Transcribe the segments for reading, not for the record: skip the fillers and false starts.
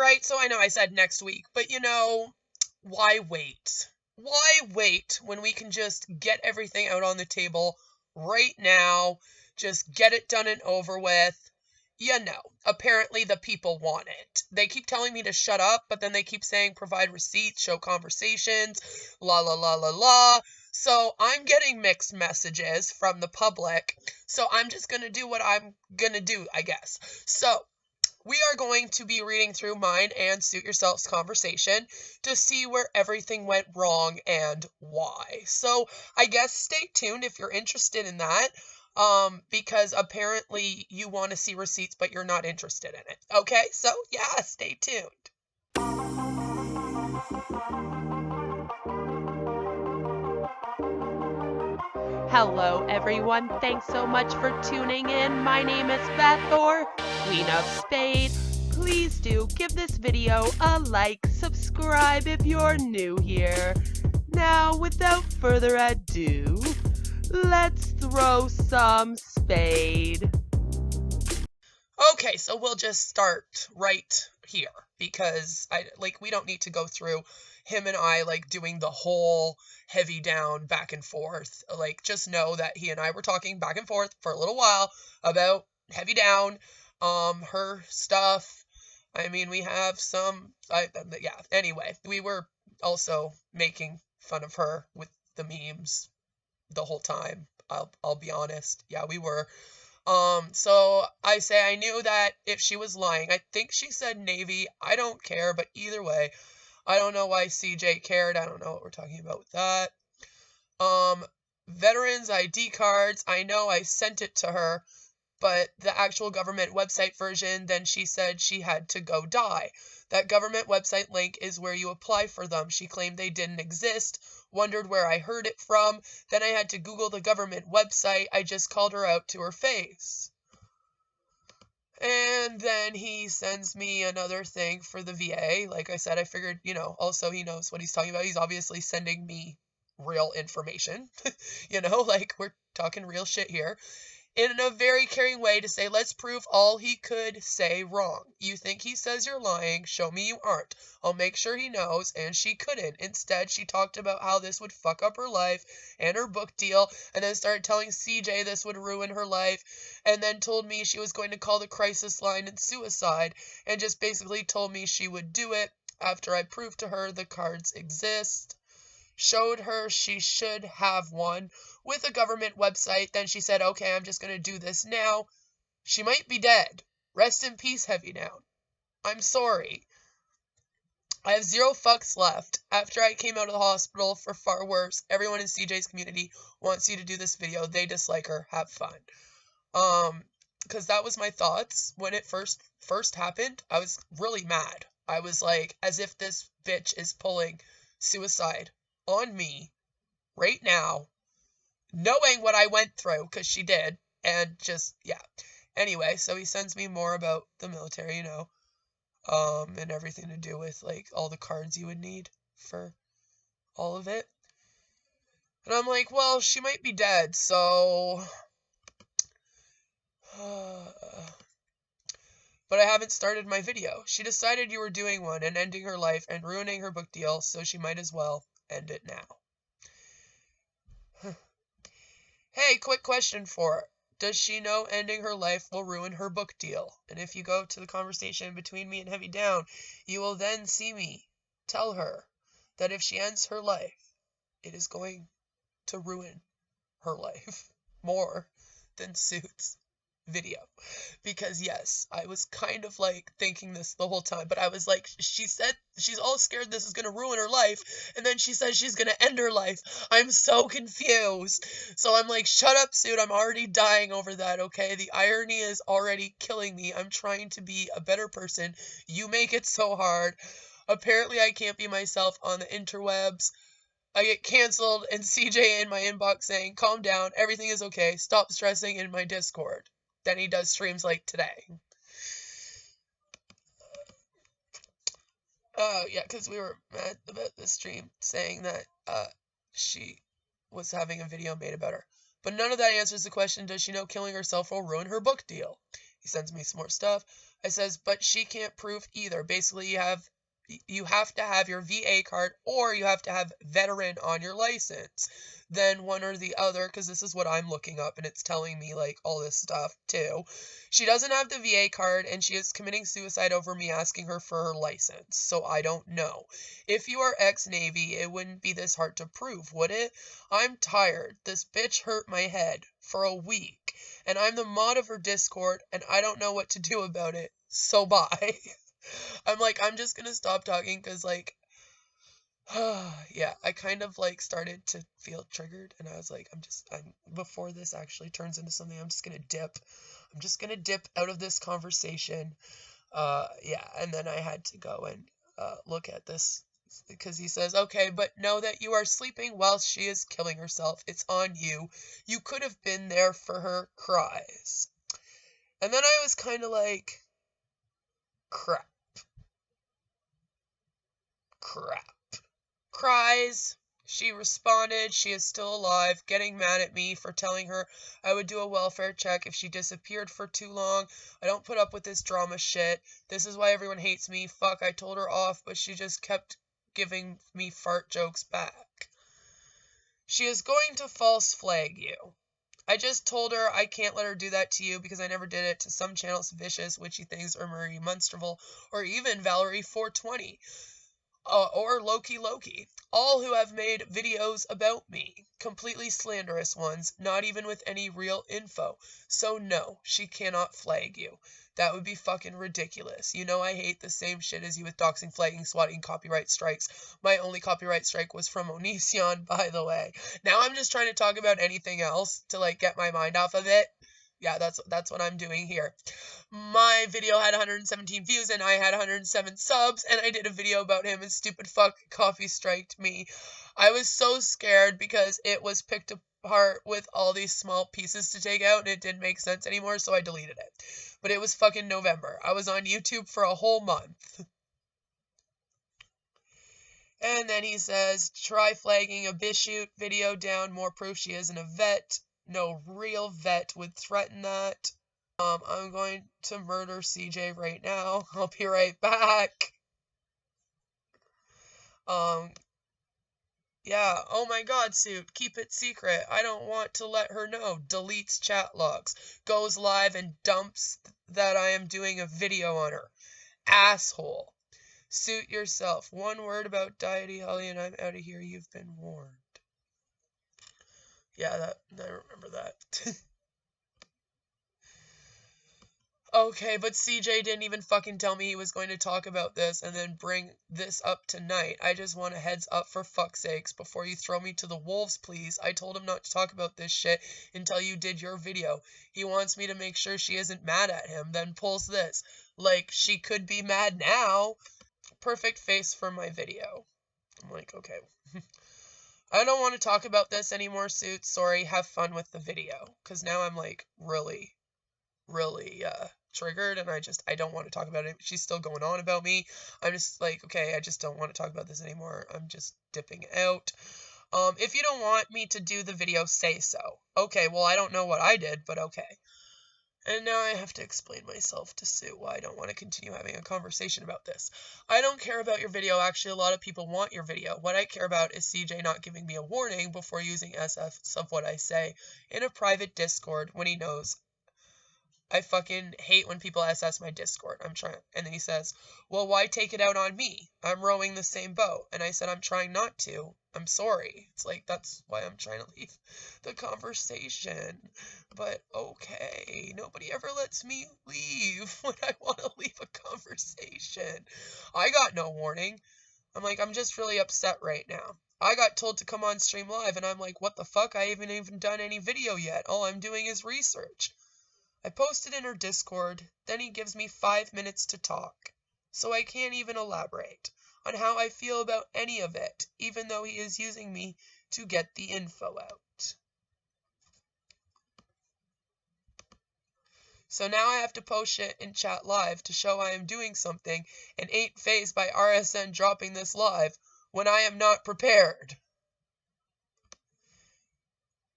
right, so I know I said next week, but you know, why wait? Why wait when we can just get everything out on the table right now? Just get it done and over with. You know, apparently the people want it. They keep telling me to shut up, but then they keep saying provide receipts, show conversations, la la la la la. So I'm getting mixed messages from the public. So I'm just going to do what I'm going to do, I guess. So we are going to be reading through mine and Suit Yourself's conversation to see where everything went wrong and why. So I guess stay tuned if you're interested in that. Because apparently you want to see receipts, but you're not interested in it. Okay, so yeah, stay tuned. Hello, everyone. Thanks so much for tuning in. My name is Beth, or Queen of Spade. Please do give this video a like, subscribe if you're new here. Now, without further ado, let's throw some spade. Okay, so we'll just start right here because we don't need to go through him and I doing the whole heavy down back and forth. Just know that he and I were talking back and forth for a little while about heavy down, her stuff. I mean, we have some, yeah, anyway, we were also making fun of her with the memes the whole time. I'll be honest. Yeah, we were. So I say I knew that if she was lying, I think she said Navy. I don't care, but either way, I don't know why CJ cared. I don't know what we're talking about with that. Veterans ID cards. I know I sent it to her, but the actual government website version, then she said she had to go die. That government website link is where you apply for them. She claimed they didn't exist, wondered where I heard it from. Then I had to Google the government website. I just called her out to her face. And then he sends me another thing for the VA. Like I said, I figured, also he knows what he's talking about. He's obviously sending me real information. We're talking real shit here. In a very caring way to say, let's prove all he could say wrong. You think he says you're lying, show me you aren't. I'll make sure he knows, and she couldn't. Instead, she talked about how this would fuck up her life and her book deal, and then started telling CJ this would ruin her life, and then told me she was going to call the crisis line and suicide, and just basically told me she would do it after I proved to her the cards exist. Showed her she should have one with a government website. Then she said, okay, I'm just going to do this now. She might be dead. Rest in peace, Heavy Down. I'm sorry. I have 0 fucks left. After I came out of the hospital for far worse, everyone in CJ's community wants you to do this video. They dislike her. Have fun. Because that was my thoughts when it first happened. I was really mad. I was like, as if this bitch is pulling suicide on me right now, knowing what I went through, because she did, and just, yeah. Anyway, so he sends me more about the military, and everything to do with, all the cards you would need for all of it. And I'm like, well, she might be dead, so... But I haven't started my video. She decided you were doing one and ending her life and ruining her book deal, so she might as well end it now. Hey, quick question for her. Does she know ending her life will ruin her book deal? And if you go to the conversation between me and Heavy Down, you will then see me tell her that if she ends her life, it is going to ruin her life more than Suit's video. Because yes, I was kind of thinking this the whole time, but I was like, she said she's all scared this is going to ruin her life, and then she says she's going to end her life. I'm so confused. So I'm like, shut up, Suit. I'm already dying over that, okay? The irony is already killing me. I'm trying to be a better person. You make it so hard. Apparently I can't be myself on the interwebs. I get canceled, and CJ in my inbox saying, calm down, everything is okay, stop stressing in my Discord. Then he does streams like today. Yeah, because we were mad about the stream saying that she was having a video made about her. But none of that answers the question, does she know killing herself will ruin her book deal? He sends me some more stuff. I says, but she can't prove either. Basically, you have to have your VA card or you have to have veteran on your license. Then one or the other, because this is what I'm looking up and it's telling me like all this stuff too. She doesn't have the VA card and she is committing suicide over me asking her for her license. So I don't know. If you are ex-Navy, it wouldn't be this hard to prove, would it? I'm tired. This bitch hurt my head for a week. And I'm the mod of her Discord and I don't know what to do about it. So bye. I'm like, I'm just gonna stop talking because, like, yeah, I kind of like started to feel triggered, and I was like, before this actually turns into something, I'm just gonna dip. I'm just gonna dip out of this conversation. Yeah, and then I had to go and look at this because he says, okay, but know that you are sleeping while she is killing herself. It's on you. You could have been there for her cries. And then I was kind of like, crap. Crap. Cries. She responded she is still alive, getting mad at me for telling her I would do a welfare check if she disappeared for too long. I don't put up with this drama shit. This is why everyone hates me. Fuck, I told her off, but she just kept giving me fart jokes back. She is going to false flag you. I just told her I can't let her do that to you because I never did it to some channels Vicious, Witchy Things, or Marie Munsterville, or even Valerie 420. Or Loki, all who have made videos about me, completely slanderous ones, not even with any real info. So no, she cannot flag you. That would be fucking ridiculous. You know I hate the same shit as you with doxing, flagging, swatting, copyright strikes. My only copyright strike was from Onision, by the way. Now I'm just trying to talk about anything else to like get my mind off of it. Yeah, that's what I'm doing here. My video had 117 views and I had 107 subs, and I did a video about him and stupid fuck coffee striked me. I was so scared because it was picked apart with all these small pieces to take out and it didn't make sense anymore, so I deleted it. But it was fucking November. I was on YouTube for a whole month. And then he says, try flagging a Bishute video down, more proof she isn't a vet. No real vet would threaten that. I'm going to murder CJ right now. I'll be right back. Yeah, oh my god, Suit, keep it secret. I don't want to let her know. Deletes chat logs. Goes live and dumps that I am doing a video on her. Asshole. Suit yourself. One word about Deity Holly and I'm out of here. You've been warned. Yeah, I remember that. Okay, but CJ didn't even fucking tell me he was going to talk about this and then bring this up tonight. I just want a heads up for fuck's sakes before you throw me to the wolves, please. I told him not to talk about this shit until you did your video. He wants me to make sure she isn't mad at him, then pulls this. Like, she could be mad now. Perfect face for my video. I'm like, okay. I don't want to talk about this anymore, Suit. Sorry, have fun with the video. Because now I'm like really triggered and I don't want to talk about it. She's still going on about me. I'm just like, okay, I just don't want to talk about this anymore. I'm just dipping out. If you don't want me to do the video, say so. Okay, well, I don't know what I did, but okay. And now I have to explain myself to Sue why I don't want to continue having a conversation about this. I don't care about your video. Actually, a lot of people want your video. What I care about is CJ not giving me a warning before using SF of what I say in a private Discord when he knows I fucking hate when people SS my Discord. And then he says, well, why take it out on me? I'm rowing the same boat. And I said, I'm trying not to. I'm sorry. It's like, that's why I'm trying to leave the conversation. But okay, nobody ever lets me leave when I want to leave a conversation. I got no warning. I'm like, I'm just really upset right now. I got told to come on stream live and I'm like, what the fuck? I haven't even done any video yet. All I'm doing is research. I posted in her Discord, then he gives me 5 minutes to talk, so I can't even elaborate on how I feel about any of it, even though he is using me to get the info out. So now I have to post shit in chat live to show I am doing something and ain't fazed by RSN dropping this live when I am not prepared.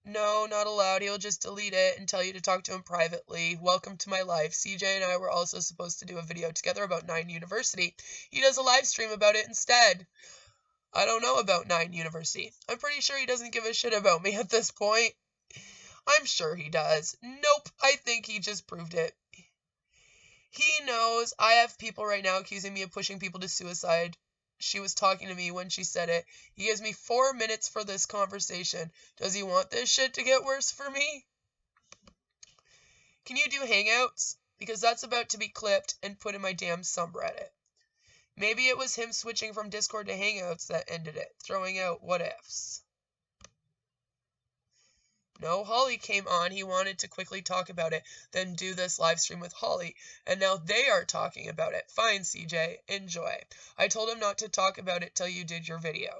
No, not allowed. He'll just delete it and tell you to talk to him privately. Welcome to my life. CJ and I were also supposed to do a video together about 9 University. He does a live stream about it instead. I don't know about 9 University. I'm pretty sure he doesn't give a shit about me at this point. I'm sure he does. Nope, I think he just proved it. He knows I have people right now accusing me of pushing people to suicide. She was talking to me when she said it. He gives me 4 minutes for this conversation. Does he want this shit to get worse for me? Can you do Hangouts? Because that's about to be clipped and put in my damn subreddit. Maybe it was him switching from Discord to Hangouts that ended it, throwing out what ifs. No, Holly came on. He wanted to quickly talk about it, then do this live stream with Holly. And now they are talking about it. Fine, CJ. Enjoy. I told him not to talk about it till you did your video.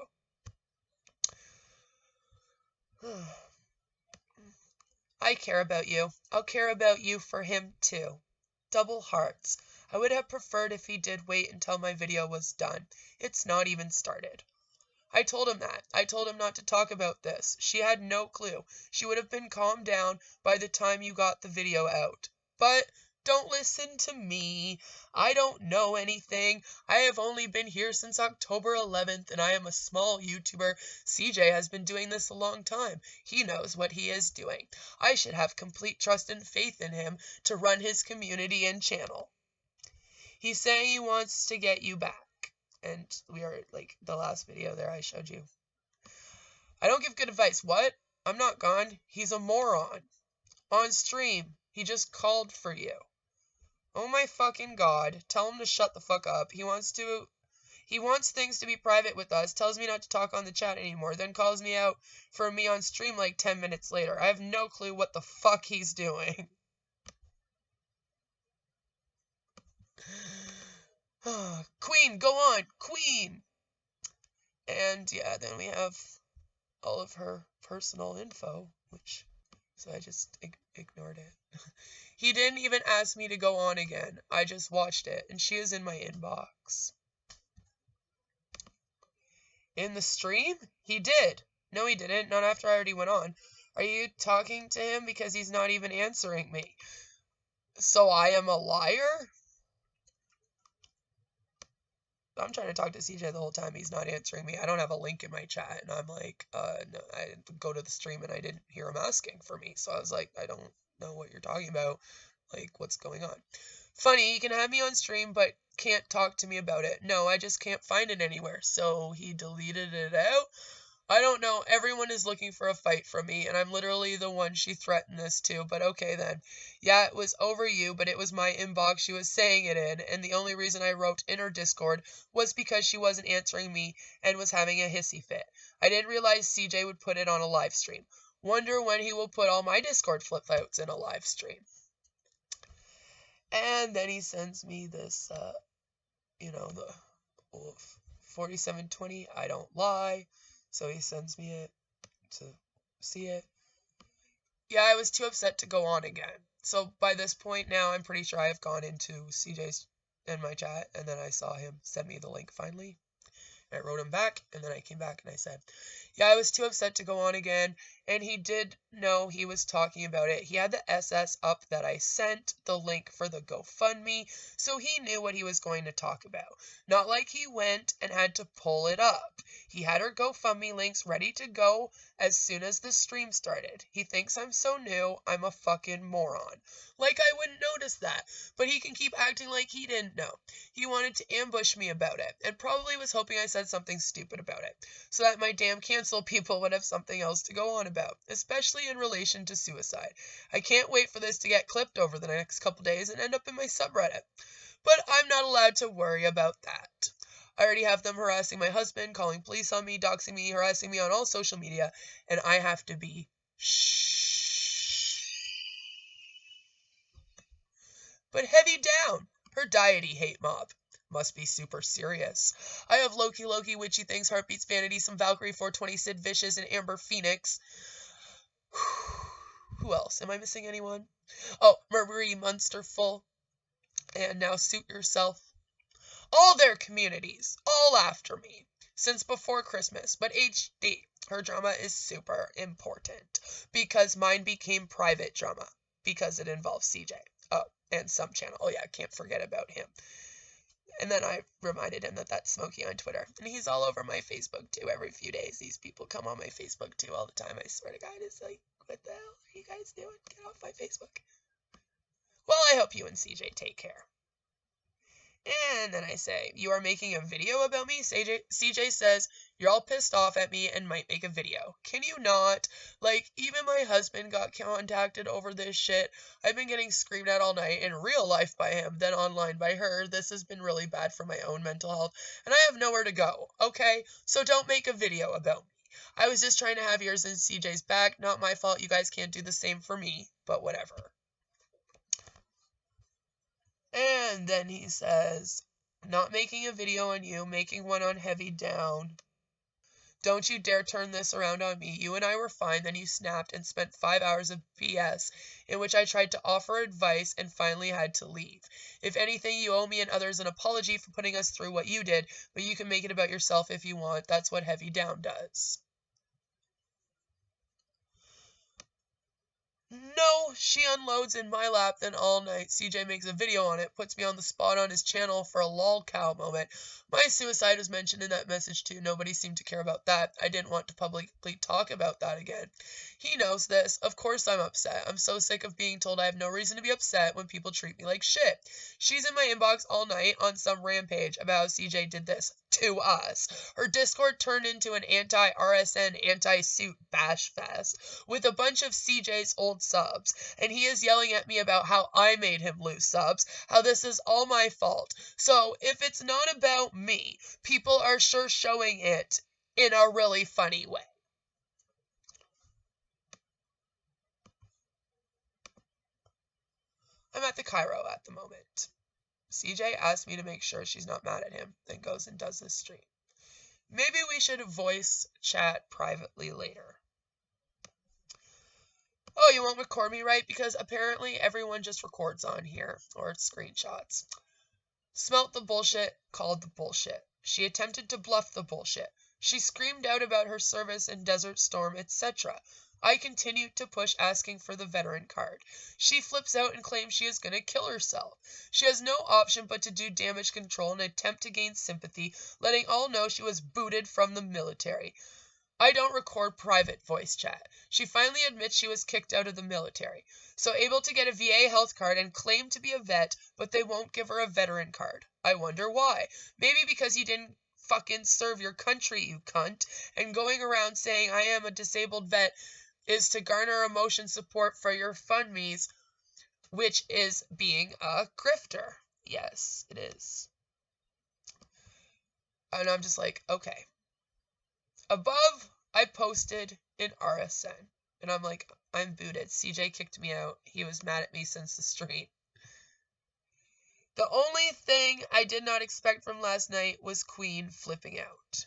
I care about you. I'll care about you for him, too. Double hearts. I would have preferred if he did wait until my video was done. It's not even started. I told him that. I told him not to talk about this. She had no clue. She would have been calmed down by the time you got the video out. But don't listen to me. I don't know anything. I have only been here since October 11th, and I am a small YouTuber. CJ has been doing this a long time. He knows what he is doing. I should have complete trust and faith in him to run his community and channel. He's saying he wants to get you back. And we are, like, the last video there I showed you. I don't give good advice. What? I'm not gone. He's a moron. On stream. He just called for you. Oh my fucking god. Tell him to shut the fuck up. He wants things to be private with us, tells me not to talk on the chat anymore, then calls me out for me on stream like 10 minutes later. I have no clue what the fuck he's doing. Queen, go on, Queen! And yeah, then we have all of her personal info, so I just ignored it. He didn't even ask me to go on again. I just watched it, and she is in my inbox. In the stream? He did. No, he didn't. Not after I already went on. Are you talking to him because he's not even answering me? So I am a liar? I'm trying to talk to CJ the whole time. He's not answering me. I don't have a link in my chat. And I'm like, no, I go to the stream and I didn't hear him asking for me. So I was like, I don't know what you're talking about. Like, what's going on? Funny, you can have me on stream, but can't talk to me about it. No, I just can't find it anywhere. So he deleted it out. I don't know. Everyone is looking for a fight from me, and I'm literally the one she threatened this to, but okay then. Yeah, it was over you, but it was my inbox she was saying it in, and the only reason I wrote in her Discord was because she wasn't answering me and was having a hissy fit. I didn't realize CJ would put it on a live stream. Wonder when he will put all my Discord flip outs in a live stream. And then he sends me this, the 4720, I don't lie. So he sends me it to see it. Yeah, I was too upset to go on again. So by this point now, I'm pretty sure I have gone into CJ's in my chat, and then I saw him send me the link finally. And I wrote him back, and then I came back and I said, yeah, I was too upset to go on again, and he did know he was talking about it. He had the SS up that I sent, the link for the GoFundMe, so he knew what he was going to talk about. Not like he went and had to pull it up. He had her GoFundMe links ready to go as soon as the stream started. He thinks I'm so new, I'm a fucking moron. Like I wouldn't notice that, but he can keep acting like he didn't know. He wanted to ambush me about it, and probably was hoping I said something stupid about it, so that my damn cancel people would have something else to go on about, especially in relation to suicide. I can't wait for this to get clipped over the next couple days and end up in my subreddit. But I'm not allowed to worry about that. I already have them harassing my husband, calling police on me, doxing me, harassing me on all social media, and I have to be shh. But heavy down, her deity hate mob. Must be super serious. I have Loki, Witchy Things, Heartbeats, Vanity, some Valkyrie, 420, Sid Vicious, and Amber Phoenix. Who else? Am I missing anyone? Oh, Marie Munsterful. And now Suit Yourself. All their communities, all after me. since before Christmas, but HD. Her drama is super important because mine became private drama because it involves CJ. Oh, and some channel. Oh yeah, can't forget about him. And then I reminded him that that's Smokey on Twitter. And he's all over my Facebook too every few days. These people come on my Facebook too all the time. I swear to God, it's like, what the hell are you guys doing? Get off my Facebook. Well, I hope you and CJ take care. And then I say, you are making a video about me? CJ says, you're all pissed off at me and might make a video. Can you not? Like, even my husband got contacted over this shit. I've been getting screamed at all night in real life by him, then online by her. This has been really bad for my own mental health, and I have nowhere to go, okay? So don't make a video about me. I was just trying to have yours and CJ's back. Not my fault you guys can't do the same for me, but whatever. And then he says, not making a video on you, making one on Heavy Down. Don't you dare turn this around on me. You and I were fine, then you snapped and spent 5 hours of BS in which I tried to offer advice and finally had to leave. If anything, you owe me and others an apology for putting us through what you did, but you can make it about yourself if you want. That's what Heavy Down does. No, she unloads in my lap, then all night CJ makes a video on it, puts me on the spot on his channel for a lol cow moment. My suicide was mentioned in that message too. Nobody seemed to care about that. I didn't want to publicly talk about that again. He knows this. Of course I'm upset. I'm so sick of being told I have no reason to be upset when people treat me like shit. She's in my inbox all night on some rampage about how CJ did this to us. Her Discord turned into an anti-RSN, anti-suit bash fest with a bunch of CJ's old subs, and he is yelling at me about how I made him lose subs, how this is all my fault. So if it's not about me, people are sure showing it in a really funny way. I'm at the Cairo at the moment. CJ asked me to make sure she's not mad at him, then goes and does this stream. Maybe we should voice chat privately later. Oh, you won't record me, right? Because apparently everyone just records on here, or screenshots. Smelt the bullshit, called the bullshit. She attempted to bluff the bullshit. She screamed out about her service in Desert Storm, etc. I continued to push asking for the veteran card. She flips out and claims she is going to kill herself. She has no option but to do damage control and attempt to gain sympathy, letting all know she was booted from the military. I don't record private voice chat. She finally admits she was kicked out of the military. So able to get a VA health card and claim to be a vet, but they won't give her a veteran card. I wonder why. Maybe because you didn't fucking serve your country, you cunt. And going around saying I am a disabled vet is to garner emotion support for your fund-mes, which is being a grifter. Yes, it is. And I'm just like, okay. Above, I posted in RSN. And I'm like, I'm booted. CJ kicked me out. He was mad at me since the stream. The only thing I did not expect from last night was Queen flipping out.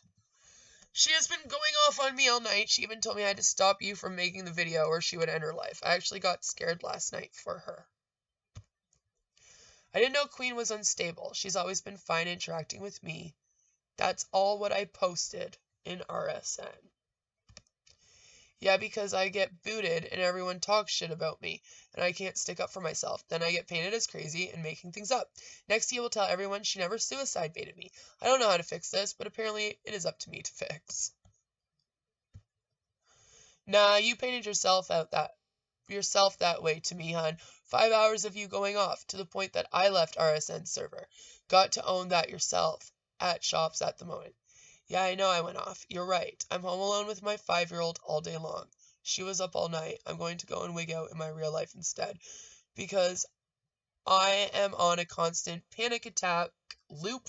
She has been going off on me all night. She even told me I had to stop you from making the video or she would end her life. I actually got scared last night for her. I didn't know Queen was unstable. She's always been fine interacting with me. That's all what I posted in RSN. Yeah, because I get booted and everyone talks shit about me, and I can't stick up for myself. Then I get painted as crazy and making things up. Next, he will tell everyone she never suicide baited me. I don't know how to fix this, but apparently it is up to me to fix. Nah, you painted yourself that way to me, hun. 5 hours of you going off, to the point that I left RSN server. Got to own that yourself. At shops at the moment. Yeah, I know I went off. You're right. I'm home alone with my 5-year-old all day long. She was up all night. I'm going to go and wig out in my real life instead. Because I am on a constant panic attack loop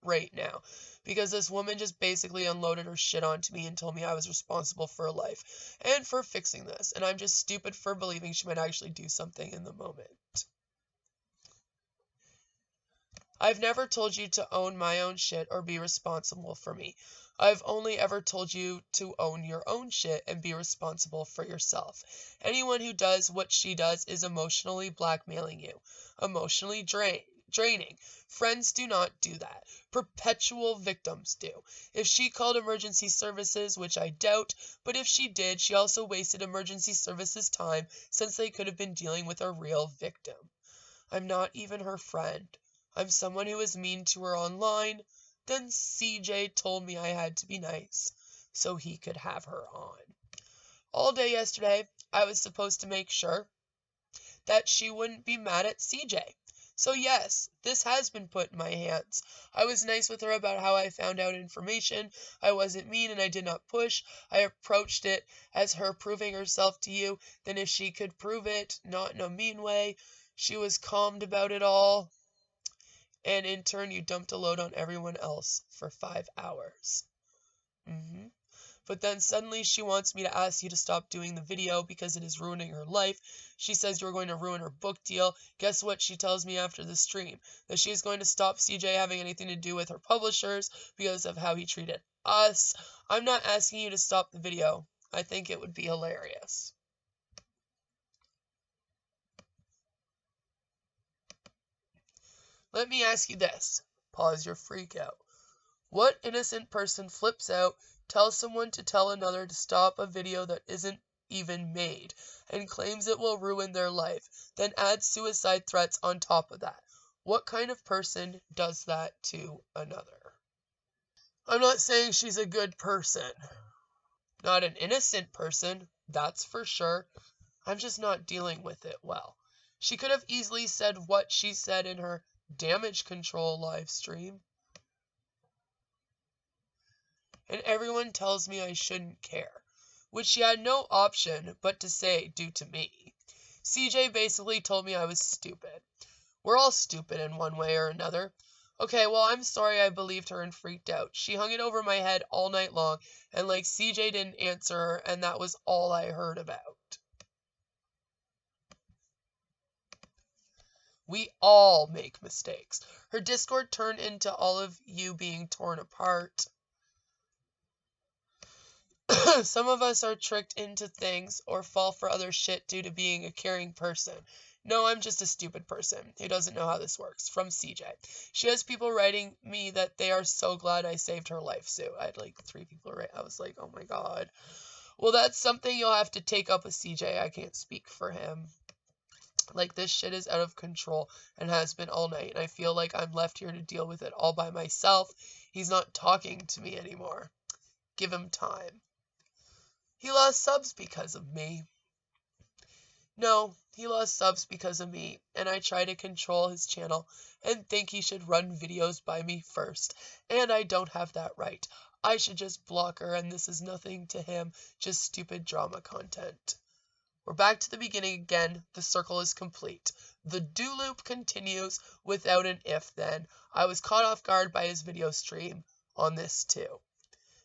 right now. Because this woman just basically unloaded her shit onto me and told me I was responsible for her life. And for fixing this. And I'm just stupid for believing she might actually do something in the moment. I've never told you to own my own shit or be responsible for me. I've only ever told you to own your own shit and be responsible for yourself. Anyone who does what she does is emotionally blackmailing you, emotionally drained. draining. Friends do not do that. Perpetual victims do. If she called emergency services, which I doubt, but if she did, she also wasted emergency services time since they could have been dealing with a real victim. I'm not even her friend. I'm someone who was mean to her online. Then CJ told me I had to be nice so he could have her on. All day yesterday, I was supposed to make sure that she wouldn't be mad at CJ. So yes, this has been put in my hands. I was nice with her about how I found out information. I wasn't mean and I did not push. I approached it as her proving herself to you. Then if she could prove it, not in a mean way, she was calmed about it all. And in turn, you dumped a load on everyone else for 5 hours. But then suddenly she wants me to ask you to stop doing the video because it is ruining her life. She says you're going to ruin her book deal. Guess what she tells me after the stream? That she is going to stop CJ having anything to do with her publishers because of how he treated us. I'm not asking you to stop the video. I think it would be hilarious. Let me ask you this. Pause your freak out. What innocent person flips out, tells someone to tell another to stop a video that isn't even made, and claims it will ruin their life, then adds suicide threats on top of that? What kind of person does that to another? I'm not saying she's a good person. Not an innocent person, that's for sure. I'm just not dealing with it well. She could have easily said what she said in her damage control live stream. And everyone tells me I shouldn't care, which she had no option but to say due to me. CJ basically told me I was stupid. We're all stupid in one way or another. Okay, well, I'm sorry I believed her and freaked out. She hung it over my head all night long, and like CJ didn't answer her, and that was all I heard about. We all make mistakes. Her Discord turned into all of you being torn apart. Some of us are tricked into things or fall for other shit due to being a caring person. No, I'm just a stupid person who doesn't know how this works. From CJ. She has people writing me that they are so glad I saved her life, Sue. I had like 3 people write. I was like, oh my god. Well, that's something you'll have to take up with CJ. I can't speak for him. Like, this shit is out of control and has been all night, and I feel like I'm left here to deal with it all by myself. He's not talking to me anymore. Give him time. He lost subs because of me. No, he lost subs because of me, and I try to control his channel and think he should run videos by me first, and I don't have that right. I should just block her, and this is nothing to him, just stupid drama content. We're back to the beginning again. The circle is complete. The do loop continues without an if then. I was caught off guard by his video stream on this too.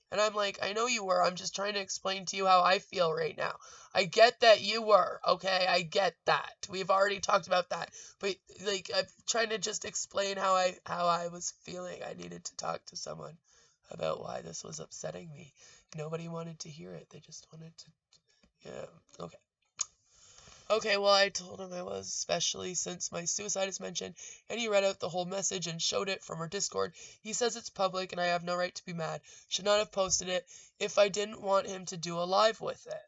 And I'm like, I know you were. I'm just trying to explain to you how I feel right now. I get that you were, okay? I get that. We've already talked about that. But like, I'm trying to just explain how I was feeling. I needed to talk to someone about why this was upsetting me. Nobody wanted to hear it. They just wanted to, yeah, okay. Okay, well, I told him I was, especially since my suicide is mentioned, and he read out the whole message and showed it from her Discord. He says it's public, and I have no right to be mad. Should not have posted it if I didn't want him to do a live with it.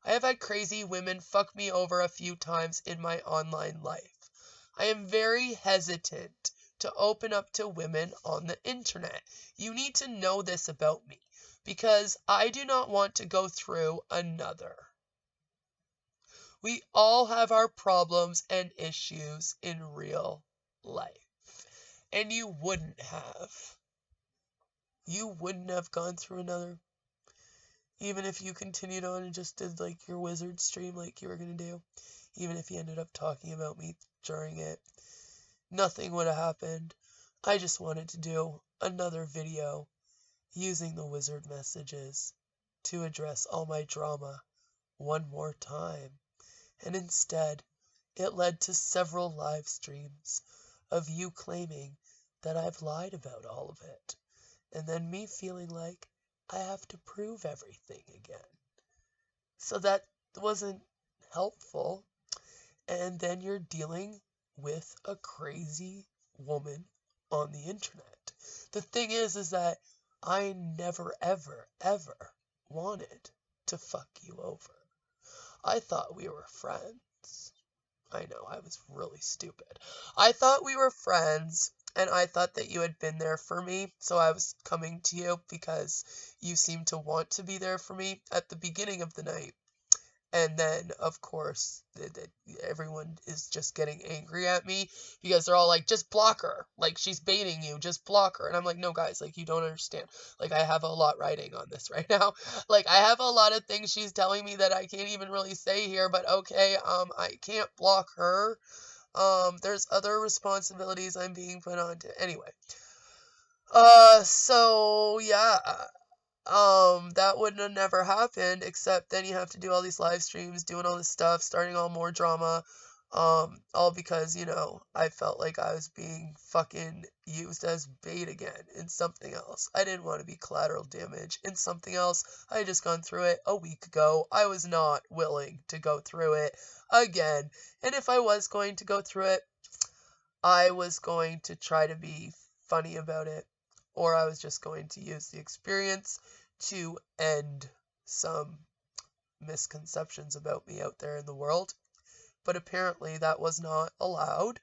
I have had crazy women fuck me over a few times in my online life. I am very hesitant to open up to women on the internet. You need to know this about me, because I do not want to go through another. We all have our problems and issues in real life. And you wouldn't have. You wouldn't have gone through another. Even if you continued on and just did like your wizard stream like you were going to do. Even if you ended up talking about me during it. Nothing would have happened. I just wanted to do another video using the wizard messages to address all my drama one more time. And instead, it led to several live streams of you claiming that I've lied about all of it, and then me feeling like I have to prove everything again. So that wasn't helpful, and then you're dealing with a crazy woman on the internet. The thing is that I never, ever, ever wanted to fuck you over. I thought we were friends. I know, I was really stupid. I thought we were friends, and I thought that you had been there for me, so I was coming to you because you seemed to want to be there for me at the beginning of the night. And then, of course, everyone is just getting angry at me because they're all like, just block her. Like, she's baiting you. Just block her. And I'm like, no, guys, like, you don't understand. Like, I have a lot riding on this right now. Like, I have a lot of things she's telling me that I can't even really say here, but okay, I can't block her. There's other responsibilities I'm being put on to. Anyway. So, yeah. That wouldn't have never happened, except then you have to do all these live streams, doing all this stuff, starting all more drama, all because, I felt like I was being fucking used as bait again in something else. I didn't want to be collateral damage in something else. I had just gone through it a week ago. I was not willing to go through it again, and if I was going to go through it, I was going to try to be funny about it, or I was just going to use the experience to end some misconceptions about me out there in the world. But apparently that was not allowed.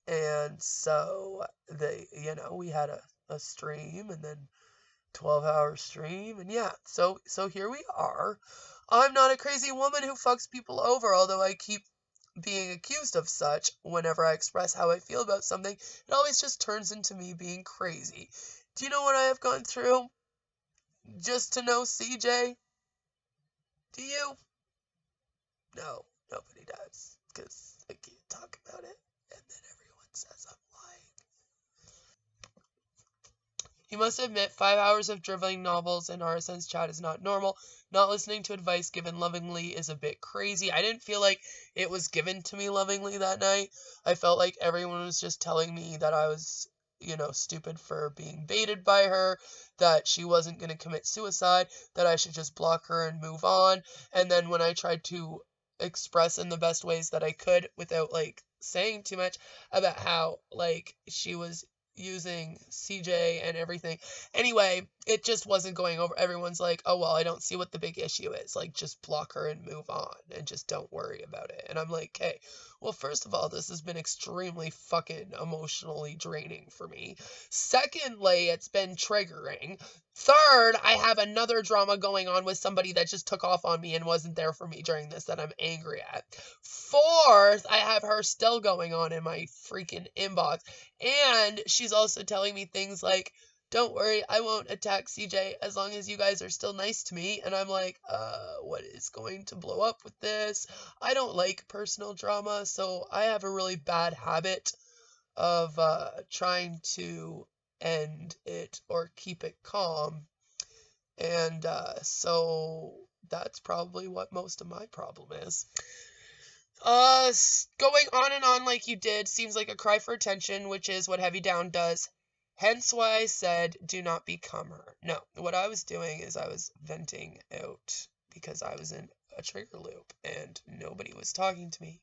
And so we had a stream, and then 12-hour stream, and yeah, so here we are. I'm not a crazy woman who fucks people over, although I keep being accused of such whenever I express how I feel about something. It always just turns into me being crazy. Do you know what I have gone through just to know CJ? Do you? No, nobody does, because I can't talk about it, and then everyone says I'm lying. You must admit 5 hours of dribbling novels in RSN's chat is not normal. Not listening to advice given lovingly is a bit crazy. I didn't feel like it was given to me lovingly that night. I felt like everyone was just telling me that I was, stupid for being baited by her, that she wasn't going to commit suicide, that I should just block her and move on. And then when I tried to express in the best ways that I could without, saying too much about how, she was using CJ and everything. Anyway, it just wasn't going over. Everyone's like, oh, well, I don't see what the big issue is. Like, just block her and move on and just don't worry about it. And I'm like, hey, well, first of all, this has been extremely fucking emotionally draining for me. Secondly, it's been triggering. Third, I have another drama going on with somebody that just took off on me and wasn't there for me during this that I'm angry at. Fourth, I have her still going on in my freaking inbox. And she's also telling me things like, don't worry, I won't attack CJ as long as you guys are still nice to me. And I'm like, what is going to blow up with this? I don't like personal drama, so I have a really bad habit of trying to end it or keep it calm. And so that's probably what most of my problem is. Going on and on like you did seems like a cry for attention, which is what Heavy Down does. Hence why I said, do not become her. No, what I was doing is I was venting out because I was in a trigger loop and nobody was talking to me.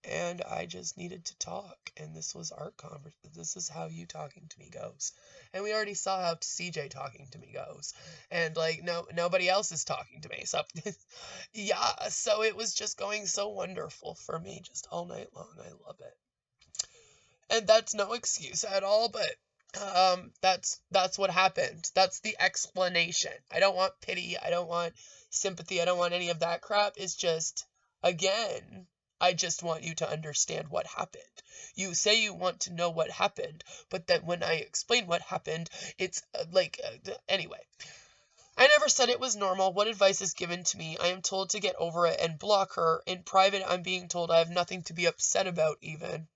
And I just needed to talk. And this was our conversation. This is how you talking to me goes. And we already saw how CJ talking to me goes. And nobody else is talking to me. So yeah, so it was just going so wonderful for me just all night long. I love it. And that's no excuse at all, but that's what happened. That's the explanation. I don't want pity. I don't want sympathy. I don't want any of that crap. It's just, again, I just want you to understand what happened. You say you want to know what happened, but then when I explain what happened, it's anyway. I never said it was normal. What advice is given to me? I am told to get over it and block her. In private, I'm being told I have nothing to be upset about even.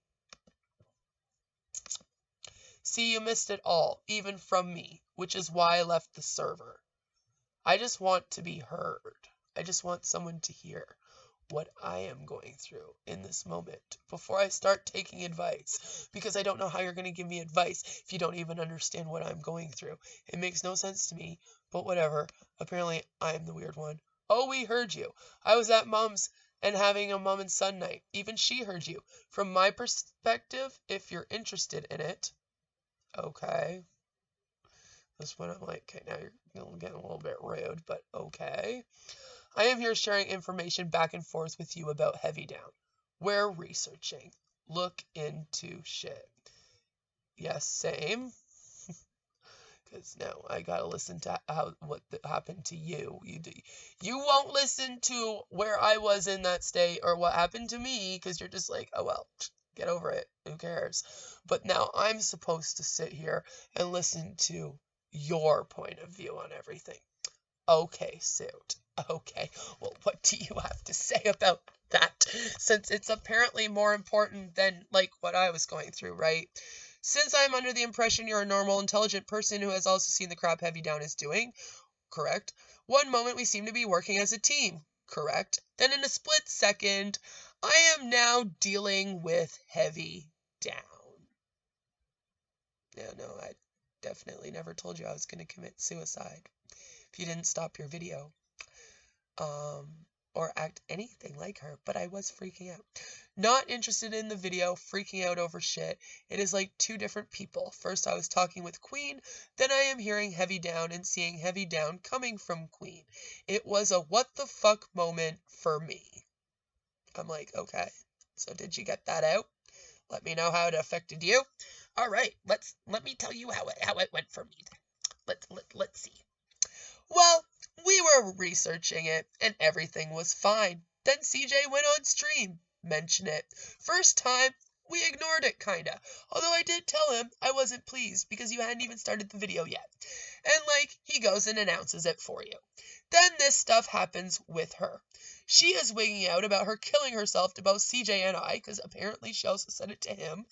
See, you missed it all, even from me, which is why I left the server. I just want to be heard. I just want someone to hear what I am going through in this moment before I start taking advice, because I don't know how you're going to give me advice if you don't even understand what I'm going through. It makes no sense to me, but whatever. Apparently, I'm the weird one. Oh, we heard you. I was at Mom's and having a mom and son night. Even she heard you. From my perspective, if you're interested in it, okay. This one I'm like, okay, now you're getting a little bit rude, but okay. I am here sharing information back and forth with you about Heavy Down. We're researching. Look into shit. Yes, same. Because now I gotta listen to what happened to you. You won't listen to where I was in that state or what happened to me because you're just like, oh well, get over it. Who cares? But now I'm supposed to sit here and listen to your point of view on everything. Okay, Suit. Okay, well, what do you have to say about that? Since it's apparently more important than, like, what I was going through, right? Since I'm under the impression you're a normal, intelligent person who has also seen the crap Heavy Down is doing, correct? One moment we seem to be working as a team, correct? Then in a split second, I am now dealing with Heavy Down. Yeah, no, I definitely never told you I was going to commit suicide if you didn't stop your video. Or act anything like her, but I was freaking out. Not interested in the video, freaking out over shit. It is like two different people. First I was talking with Queen, then I am hearing Heavy Down and seeing Heavy Down coming from Queen. It was a what the fuck moment for me. I'm like, okay, so did you get that out? Let me know how it affected you. All right, let me tell you how it went for me then. Let's see. Well, we were researching it, and everything was fine. Then CJ went on stream. Mention it. First time, we ignored it, kinda. Although I did tell him I wasn't pleased because you hadn't even started the video yet. And he goes and announces it for you. Then this stuff happens with her. She is wigging out about her killing herself to both CJ and I, because apparently she also said it to him.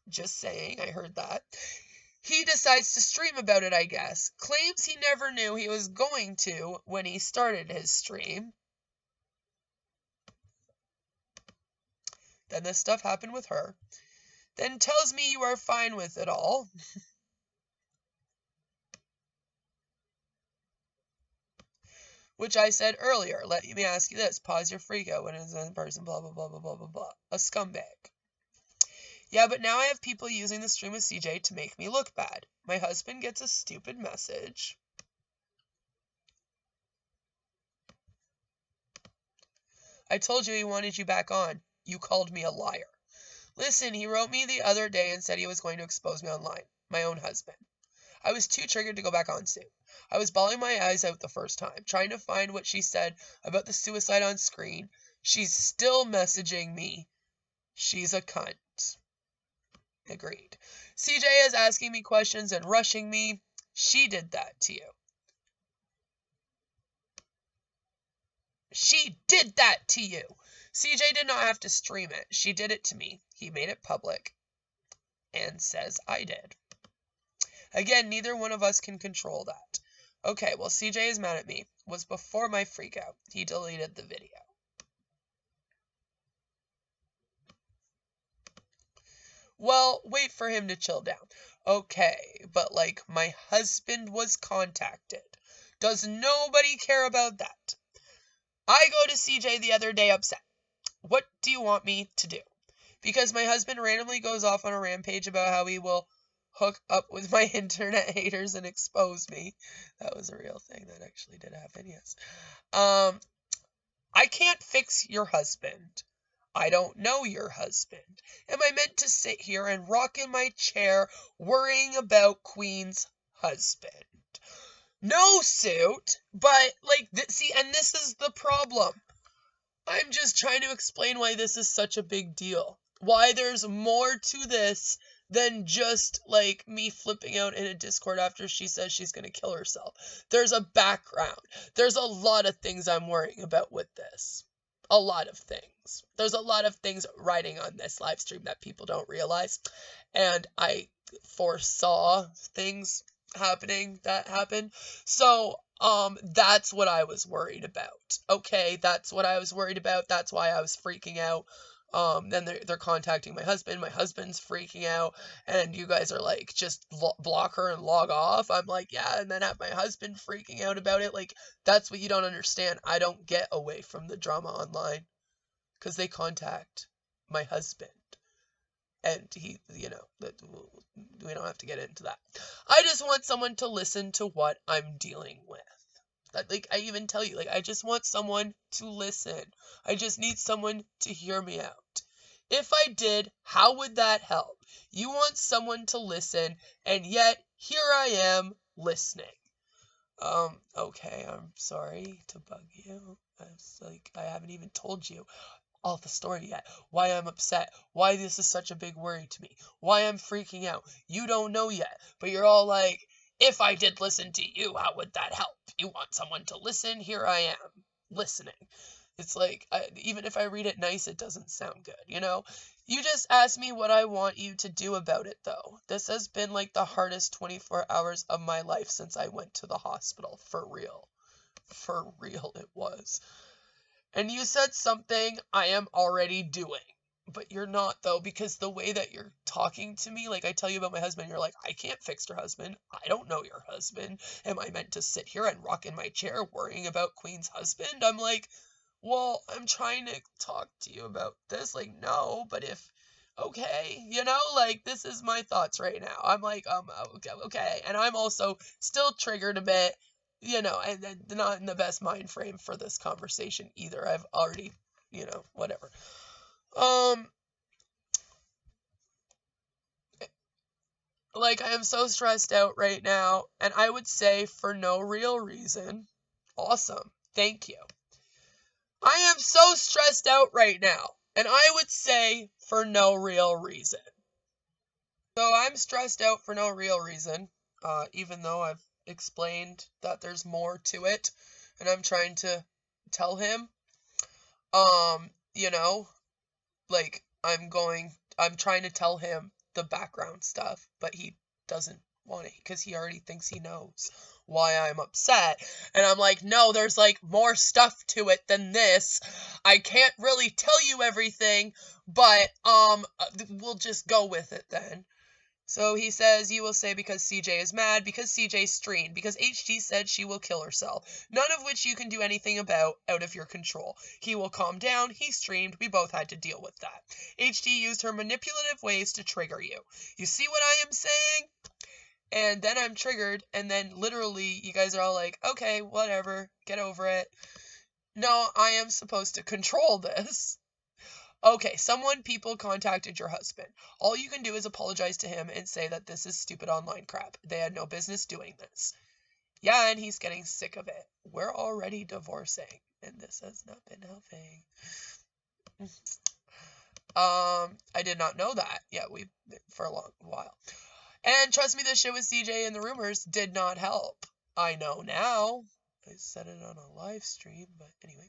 Just saying, I heard that. He decides to stream about it, I guess. Claims he never knew he was going to when he started his stream. Then this stuff happened with her. Then tells me you are fine with it all. Which I said earlier. Let me ask you this. Pause your freak out when it's in person, blah, blah, blah, blah, blah, blah, blah. A scumbag. Yeah, but now I have people using the stream with CJ to make me look bad. My husband gets a stupid message. I told you he wanted you back on. You called me a liar. Listen, he wrote me the other day and said he was going to expose me online. My own husband. I was too triggered to go back on soon. I was bawling my eyes out the first time, trying to find what she said about the suicide on screen. She's still messaging me. She's a cunt. Agreed. CJ is asking me questions and rushing me. She did that to you. She did that to you. CJ did not have to stream it. She did it to me. He made it public and says I did. Again, neither one of us can control that. Okay, well, CJ is mad at me. It was before my freakout. He deleted the video. Well, wait for him to chill down. Okay, but my husband was contacted. Does nobody care about that? I go to CJ the other day upset. What do you want me to do? Because my husband randomly goes off on a rampage about how he will hook up with my internet haters and expose me. That was a real thing. That actually did happen, yes. I can't fix your husband. I don't know your husband. Am I meant to sit here and rock in my chair worrying about Queen's husband? No, Suit, but see, and this is the problem. I'm just trying to explain why this is such a big deal. Why there's more to this than just me flipping out in a Discord after she says she's going to kill herself. There's a background. There's a lot of things I'm worrying about with this. A lot of things. There's a lot of things riding on this live stream that people don't realize. And I foresaw things happening that happened. So, that's what I was worried about. Okay, that's what I was worried about. That's why I was freaking out. Then they're contacting my husband. My husband's freaking out, and you guys are just block her and log off. I'm like, yeah, and then have my husband freaking out about it. That's what you don't understand. I don't get away from the drama online. because they contact my husband. And he, we don't have to get into that. I just want someone to listen to what I'm dealing with. Like, I even tell you, like, I just want someone to listen. I just need someone to hear me out. If I did, how would that help? You want someone to listen, and yet here I am listening. Okay, I'm sorry to bug you. I haven't even told you all the story yet. Why I'm upset. Why this is such a big worry to me. Why I'm freaking out. You don't know yet, but you're all like, if I did listen to you, how would that help? You want someone to listen? Here I am, listening. It's like, even if I read it nice, it doesn't sound good, You just asked me what I want you to do about it, though. This has been like the hardest 24 hours of my life since I went to the hospital. For real. For real, it was. And you said something I am already doing. But you're not, though, because the way that you're talking to me, like I tell you about my husband, you're like, I can't fix your husband. I don't know your husband. Am I meant to sit here and rock in my chair worrying about Queen's husband? I'm like, well, I'm trying to talk to you about this. Like, no, but okay, like, this is my thoughts right now. I'm like, okay. And I'm also still triggered a bit, and not in the best mind frame for this conversation either. I've already, whatever. Like, I am so stressed out right now, and I would say for no real reason. Awesome. Thank you. I am so stressed out right now, and I would say for no real reason. So I'm stressed out for no real reason, even though I've explained that there's more to it, and I'm trying to tell him, you know, like, I'm trying to tell him the background stuff, but he doesn't want it because he already thinks he knows why I'm upset. And I'm like, no, there's like more stuff to it than this. I can't really tell you everything, but we'll just go with it then. So he says, you will say because CJ is mad, because CJ streamed, because HG said she will kill herself, none of which you can do anything about, out of your control. He will calm down, he streamed, we both had to deal with that. HG used her manipulative ways to trigger you. You see what I am saying? And then I'm triggered, and then literally you guys are all like, okay, whatever, get over it. No, I am supposed to control this. Okay, people contacted your husband. All you can do is apologize to him and say that this is stupid online crap. They had no business doing this. Yeah, and he's getting sick of it. We're already divorcing, and this has not been helping. I did not know that. Yeah, for a long while. And trust me, the shit with CJ and the rumors did not help. I know now. I said it on a live stream, but anyway.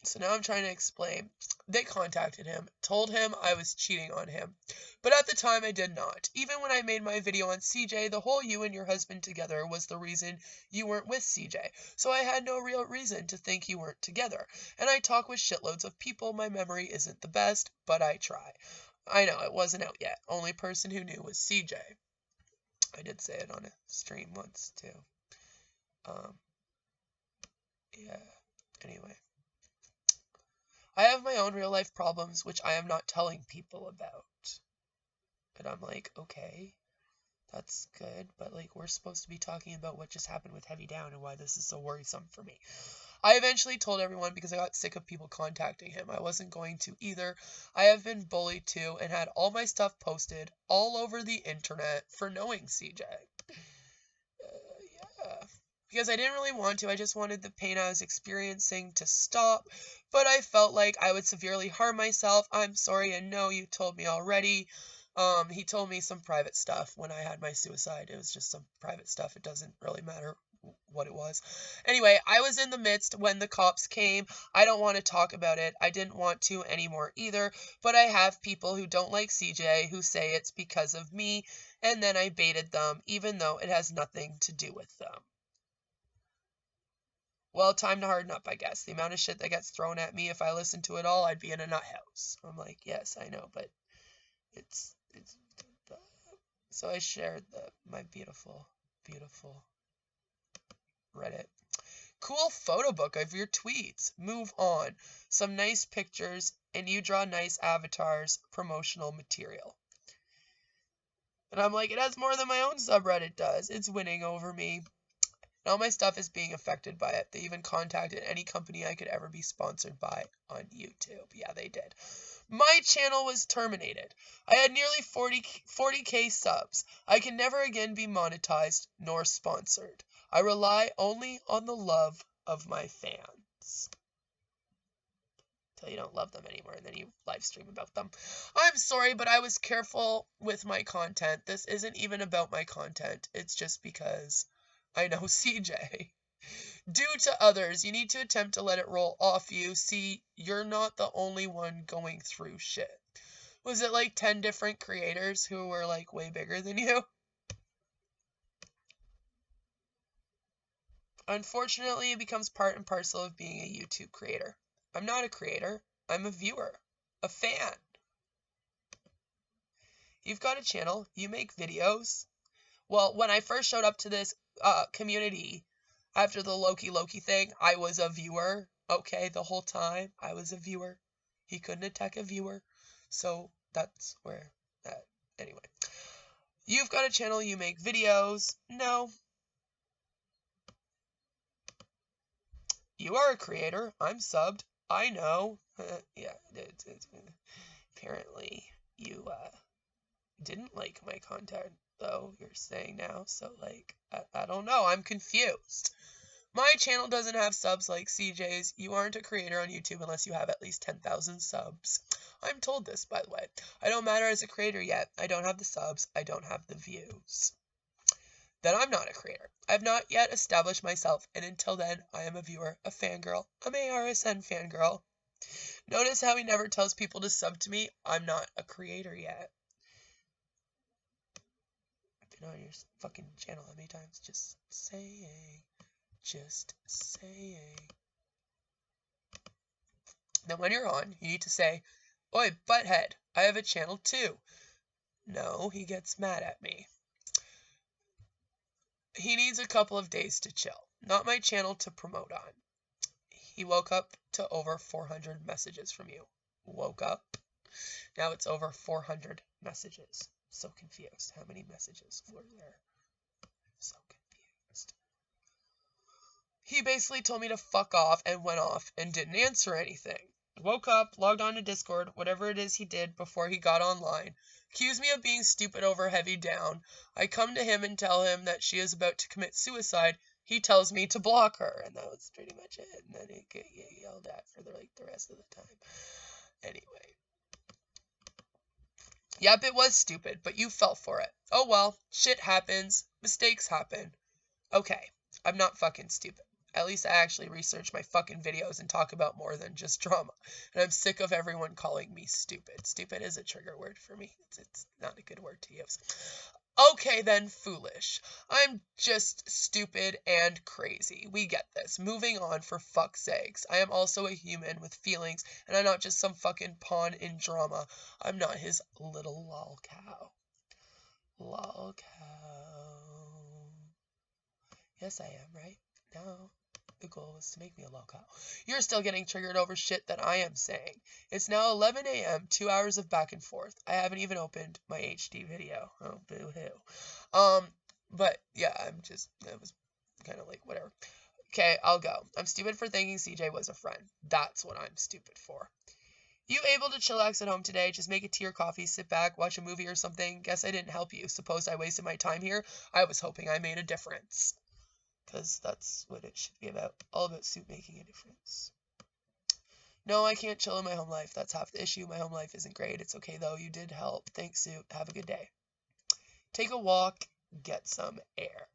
So now I'm trying to explain. They contacted him, told him I was cheating on him. But at the time I did not. Even when I made my video on CJ, the whole you and your husband together was the reason you weren't with CJ. So I had no real reason to think you weren't together. And I talk with shitloads of people. My memory isn't the best, but I try. I know, it wasn't out yet. Only person who knew was CJ. I did say it on a stream once, too. Yeah. Anyway. I have my own real life problems, which I am not telling people about. And I'm like, okay, that's good, but like, we're supposed to be talking about what just happened with Heavy Down and why this is so worrisome for me. I eventually told everyone because I got sick of people contacting him. I wasn't going to either. I have been bullied too and had all my stuff posted all over the internet for knowing CJ. Yeah. Because I didn't really want to. I just wanted the pain I was experiencing to stop, but I felt like I would severely harm myself. I'm sorry, and no, you told me already. He told me some private stuff when I had my suicide. It was just some private stuff. It doesn't really matter what it was. Anyway, I was in the midst when the cops came. I don't want to talk about it. I didn't want to anymore either, but I have people who don't like CJ who say it's because of me, and then I baited them, even though it has nothing to do with them. Well, time to harden up, I guess. The amount of shit that gets thrown at me, if I listened to it all, I'd be in a nut house. I'm like, yes, I know, but it's. So I shared my beautiful, beautiful Reddit. Cool photo book of your tweets. Move on. Some nice pictures, and you draw nice avatars, promotional material. And I'm like, it has more than my own subreddit does. It's winning over me. And all my stuff is being affected by it. They even contacted any company I could ever be sponsored by on YouTube. Yeah, they did. My channel was terminated. I had nearly 40K subs. I can never again be monetized nor sponsored. I rely only on the love of my fans. Until you don't love them anymore and then you live stream about them. I'm sorry, but I was careful with my content. This isn't even about my content. It's just because I know CJ. Due to others, you need to attempt to let it roll off you. See, you're not the only one going through shit. Was it like 10 different creators who were like way bigger than you? Unfortunately, it becomes part and parcel of being a YouTube creator. I'm not a creator. I'm a viewer. A fan. You've got a channel. You make videos. Well, when I first showed up to this community after the Loki thing, I was a viewer. Okay, the whole time I was a viewer. He couldn't attack a viewer. So that's where that. Anyway. You've got a channel. You make videos. No. You are a creator. I'm subbed. I know. Yeah. Apparently, you didn't like my content, though, you're saying now. So, like, I don't know. I'm confused. My channel doesn't have subs like CJ's. You aren't a creator on YouTube unless you have at least 10,000 subs. I'm told this, by the way. I don't matter as a creator yet. I don't have the subs. I don't have the views. Then I'm not a creator. I've not yet established myself, and until then, I am a viewer, a fangirl. I'm a RSN fangirl. Notice how he never tells people to sub to me? I'm not a creator yet. I've been on your fucking channel how many times? Just saying. Just saying. Then when you're on, you need to say, "Oi, butthead, I have a channel too." No, he gets mad at me. He needs a couple of days to chill. Not my channel to promote on. He woke up to over 400 messages from you. Woke up. Now it's over 400 messages. So confused. How many messages were there? So confused. He basically told me to fuck off and went off and didn't answer anything. Woke up, logged on to Discord, whatever it is he did before he got online. Accused me of being stupid over Heavy Down. I come to him and tell him that she is about to commit suicide. He tells me to block her, and that was pretty much it. And then he get yelled at for the rest of the time. Anyway. Yep, it was stupid, but you fell for it. Oh well, shit happens. Mistakes happen. Okay, I'm not fucking stupid. At least I actually research my fucking videos and talk about more than just drama. And I'm sick of everyone calling me stupid. Stupid is a trigger word for me. It's not a good word to use. Okay then, foolish. I'm just stupid and crazy. We get this. Moving on, for fuck's sakes. I am also a human with feelings, and I'm not just some fucking pawn in drama. I'm not his little lol cow. Lol cow. Yes, I am, right? No. The goal was to make me a lol cow. You're still getting triggered over shit that I am saying. It's now 11 a.m., 2 hours of back and forth. I haven't even opened my HD video. Oh, boo-hoo. But, yeah, it was kind of like, whatever. Okay, I'll go. I'm stupid for thinking CJ was a friend. That's what I'm stupid for. You able to chillax at home today? Just make a tea or coffee, sit back, watch a movie or something? Guess I didn't help you. Suppose I wasted my time here? I was hoping I made a difference. Because that's what it should be about. All about Suit making a difference. No, I can't chill in my home life. That's half the issue. My home life isn't great. It's okay, though. You did help. Thanks, Suit. Have a good day. Take a walk. Get some air.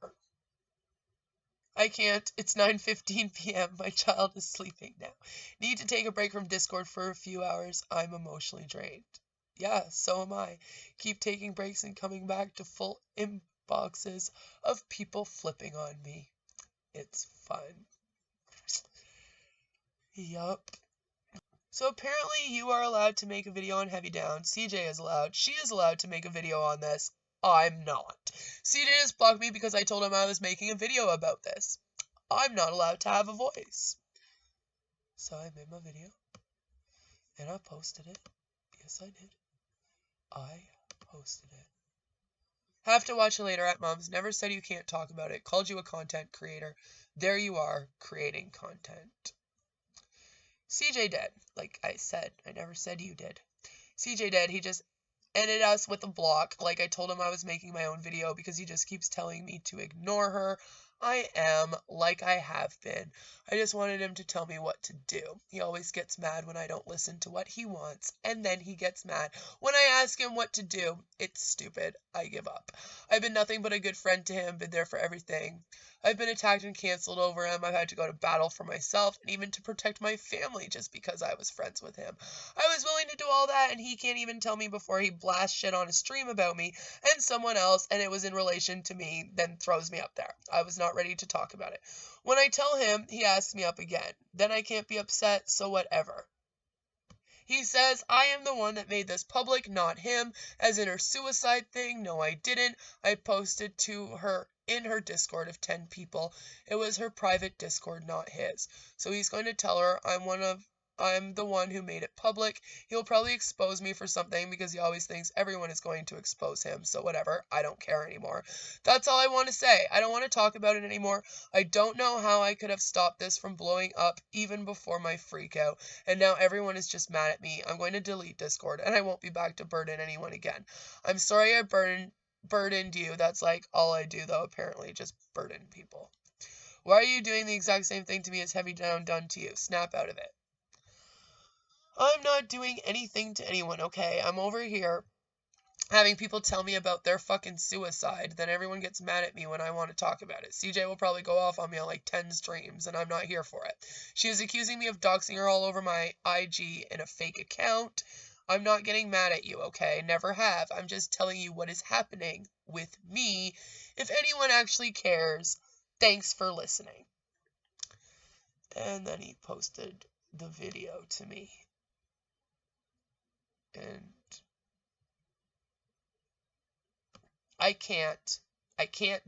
I can't. It's 9:15 p.m. My child is sleeping now. Need to take a break from Discord for a few hours. I'm emotionally drained. Yeah, so am I. Keep taking breaks and coming back to full inboxes of people flipping on me. It's fun. Yup. So apparently you are allowed to make a video on Heavy Down. CJ is allowed. She is allowed to make a video on this. I'm not. CJ just blocked me because I told him I was making a video about this. I'm not allowed to have a voice. So I made my video, and I posted it. Yes, I did. I posted it. Have to watch it later at Mom's. Never said you can't talk about it. Called you a content creator. There you are, creating content. CJ did. Like I said, I never said you did. CJ did. He just ended us with a block. Like I told him I was making my own video because he just keeps telling me to ignore her. I am, like I have been. I just wanted him to tell me what to do. He always gets mad when I don't listen to what he wants, and then he gets mad when I ask him what to do. It's stupid. I give up. I've been nothing but a good friend to him, been there for everything. I've been attacked and canceled over him. I've had to go to battle for myself and even to protect my family just because I was friends with him. I was willing to do all that, and he can't even tell me before he blasts shit on a stream about me and someone else, and it was in relation to me, then throws me up there. I was not ready to talk about it. When I tell him, he asks me up again. Then I can't be upset, so whatever. He says I am the one that made this public, not him, as in her suicide thing. No, I didn't. I posted to her in her Discord of 10 people. It was her private Discord, not his. So he's going to tell her I'm the one who made it public. He'll probably expose me for something because he always thinks everyone is going to expose him. So whatever, I don't care anymore. That's all I want to say. I don't want to talk about it anymore. I don't know how I could have stopped this from blowing up even before my freak out. And now everyone is just mad at me. I'm going to delete Discord and I won't be back to burden anyone again. I'm sorry I burdened you. That's like all I do though, apparently, just burden people. Why are you doing the exact same thing to me as Heavy Down done to you? Snap out of it. I'm not doing anything to anyone, okay? I'm over here having people tell me about their fucking suicide, then everyone gets mad at me when I want to talk about it. CJ will probably go off on me on like 10 streams, and I'm not here for it. She is accusing me of doxing her all over my IG in a fake account. I'm not getting mad at you, okay? Never have. I'm just telling you what is happening with me. If anyone actually cares, thanks for listening. And then he posted the video to me. And I can't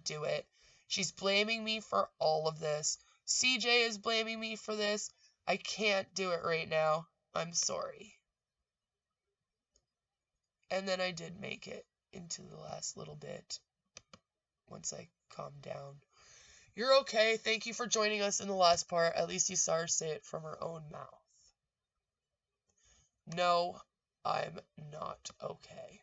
do it. She's blaming me for all of this. CJ is blaming me for this. I can't do it right now. I'm sorry. And then I did make it into the last little bit once I calmed down. You're okay. Thank you for joining us in the last part. At least you saw her say it from her own mouth. No, I'm not okay.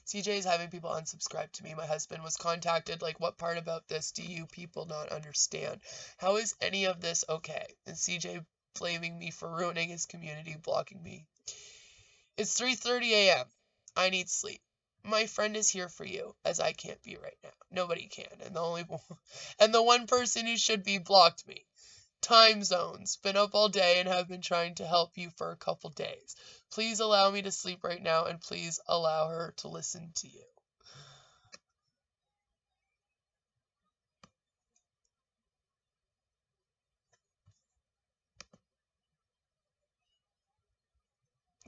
CJ is having people unsubscribe to me. My husband was contacted. Like, what part about this do you people not understand? How is any of this okay? And CJ blaming me for ruining his community, blocking me. It's 3:30 a.m. I need sleep. My friend is here for you, as I can't be right now. Nobody can, and the one person who should be blocked me. Time zones. Been up all day and have been trying to help you for a couple days. Please allow me to sleep right now, and please allow her to listen to you.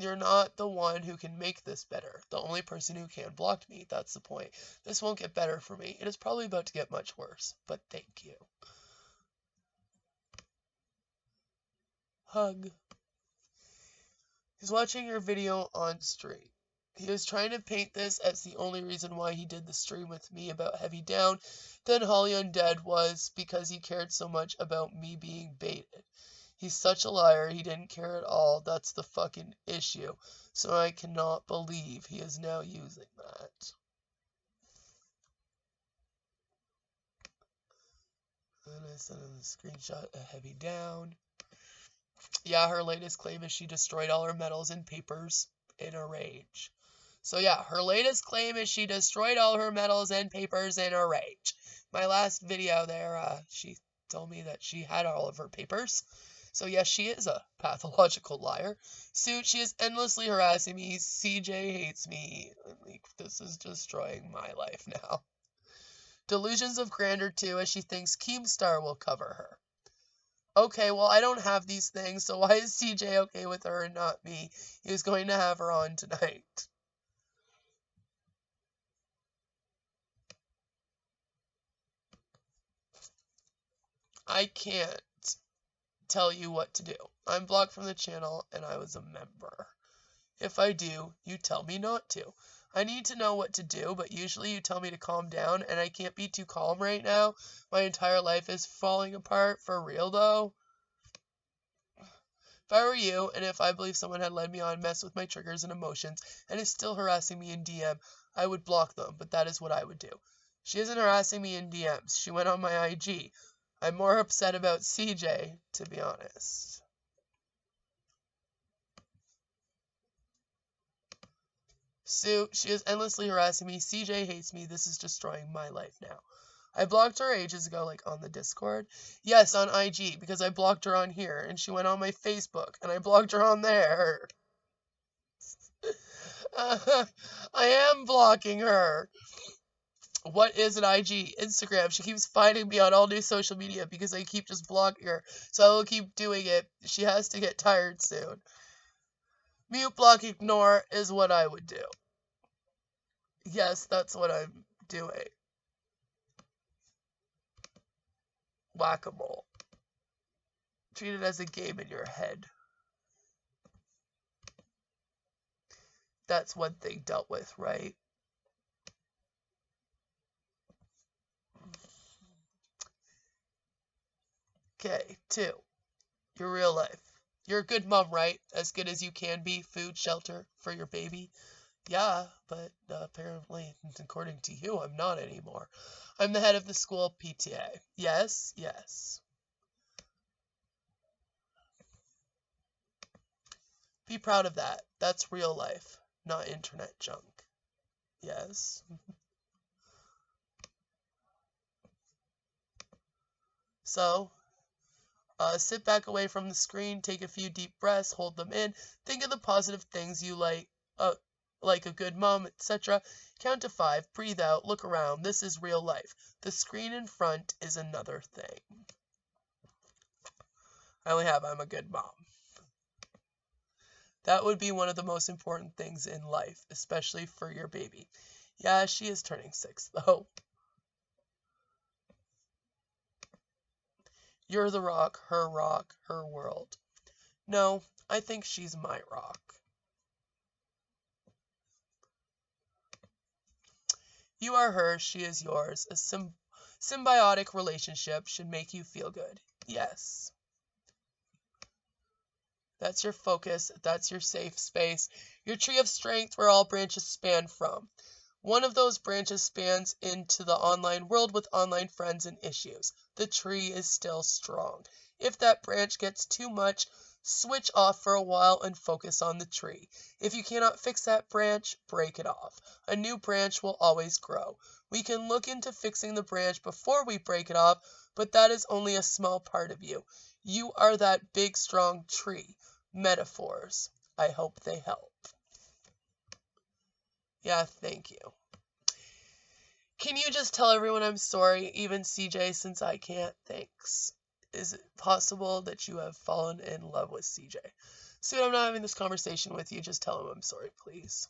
You're not the one who can make this better. The only person who can blocked me. That's the point. This won't get better for me. It is probably about to get much worse, but thank you. Hug. He's watching your video on stream. He was trying to paint this as the only reason why he did the stream with me about Heavy Down. Then Holly Undead was because he cared so much about me being baited. He's such a liar. He didn't care at all. That's the fucking issue. So I cannot believe he is now using that. Then I sent him the screenshot of Heavy Down. Yeah, her latest claim is she destroyed all her medals and papers in a rage. So yeah, her latest claim is she destroyed all her medals and papers in a rage. My last video there, she told me that she had all of her papers. So yes, she is a pathological liar. Suit, she is endlessly harassing me. CJ hates me. Like, this is destroying my life now. Delusions of grandeur too, as she thinks Keemstar will cover her. Okay, well, I don't have these things, so why is CJ okay with her and not me? He was going to have her on tonight. I can't tell you what to do. I'm blocked from the channel and I was a member. If I do, you tell me not to. I need to know what to do, but usually you tell me to calm down, and I can't be too calm right now. My entire life is falling apart, for real though. If I were you, and if I believe someone had led me on, messed with my triggers and emotions, and is still harassing me in DM, I would block them, but that is what I would do. She isn't harassing me in DMs. She went on my IG. I'm more upset about CJ, to be honest. Sue, she is endlessly harassing me. CJ hates me. This is destroying my life now. I blocked her ages ago, like on the Discord. Yes, on IG, because I blocked her on here, and she went on my Facebook, and I blocked her on there. I am blocking her. What is an IG? Instagram. She keeps finding me on all new social media because I keep just blocking her. So I will keep doing it. She has to get tired soon. Mute, block, ignore is what I would do. Yes, that's what I'm doing. Whack-a-mole. Treat it as a game in your head. That's one thing dealt with, right? Okay, 2. Your real life. You're a good mom, right? As good as you can be. Food, shelter for your baby. Yeah, but apparently, according to you, I'm not anymore. I'm the head of the school PTA. Yes, yes. Be proud of that. That's real life, not internet junk. Yes. So, sit back away from the screen, take a few deep breaths, hold them in, think of the positive things you like a good mom, etc. Count to 5, breathe out, look around. This is real life. The screen in front is another thing. I only have I'm a good mom. That would be one of the most important things in life, especially for your baby. Yeah, she is turning 6, though. You're the rock, her world. No, I think she's my rock. You are her, she is yours. A symbiotic relationship should make you feel good. Yes. That's your focus. That's your safe space. Your tree of strength where all branches span from. One of those branches spans into the online world with online friends and issues. The tree is still strong. If that branch gets too much, switch off for a while and focus on the tree. If you cannot fix that branch, break it off. A new branch will always grow. We can look into fixing the branch before we break it off, but that is only a small part of you. You are that big, strong tree. Metaphors. I hope they help. Yeah, thank you. Can you just tell everyone I'm sorry, even CJ, since I can't? Thanks. Is it possible that you have fallen in love with CJ? Soon I'm not having this conversation with you. Just tell him I'm sorry, please.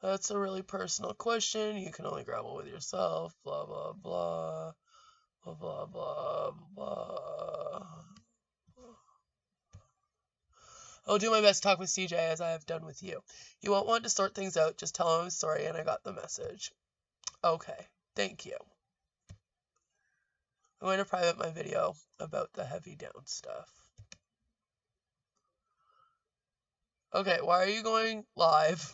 That's a really personal question. You can only grapple with yourself. Blah, blah, blah. Blah, blah, blah, blah. I'll do my best to talk with CJ as I have done with you. You won't want to sort things out. Just tell him I'm sorry and I got the message. Okay, thank you. I'm going to private my video about the heavy down stuff. Okay, why are you going live?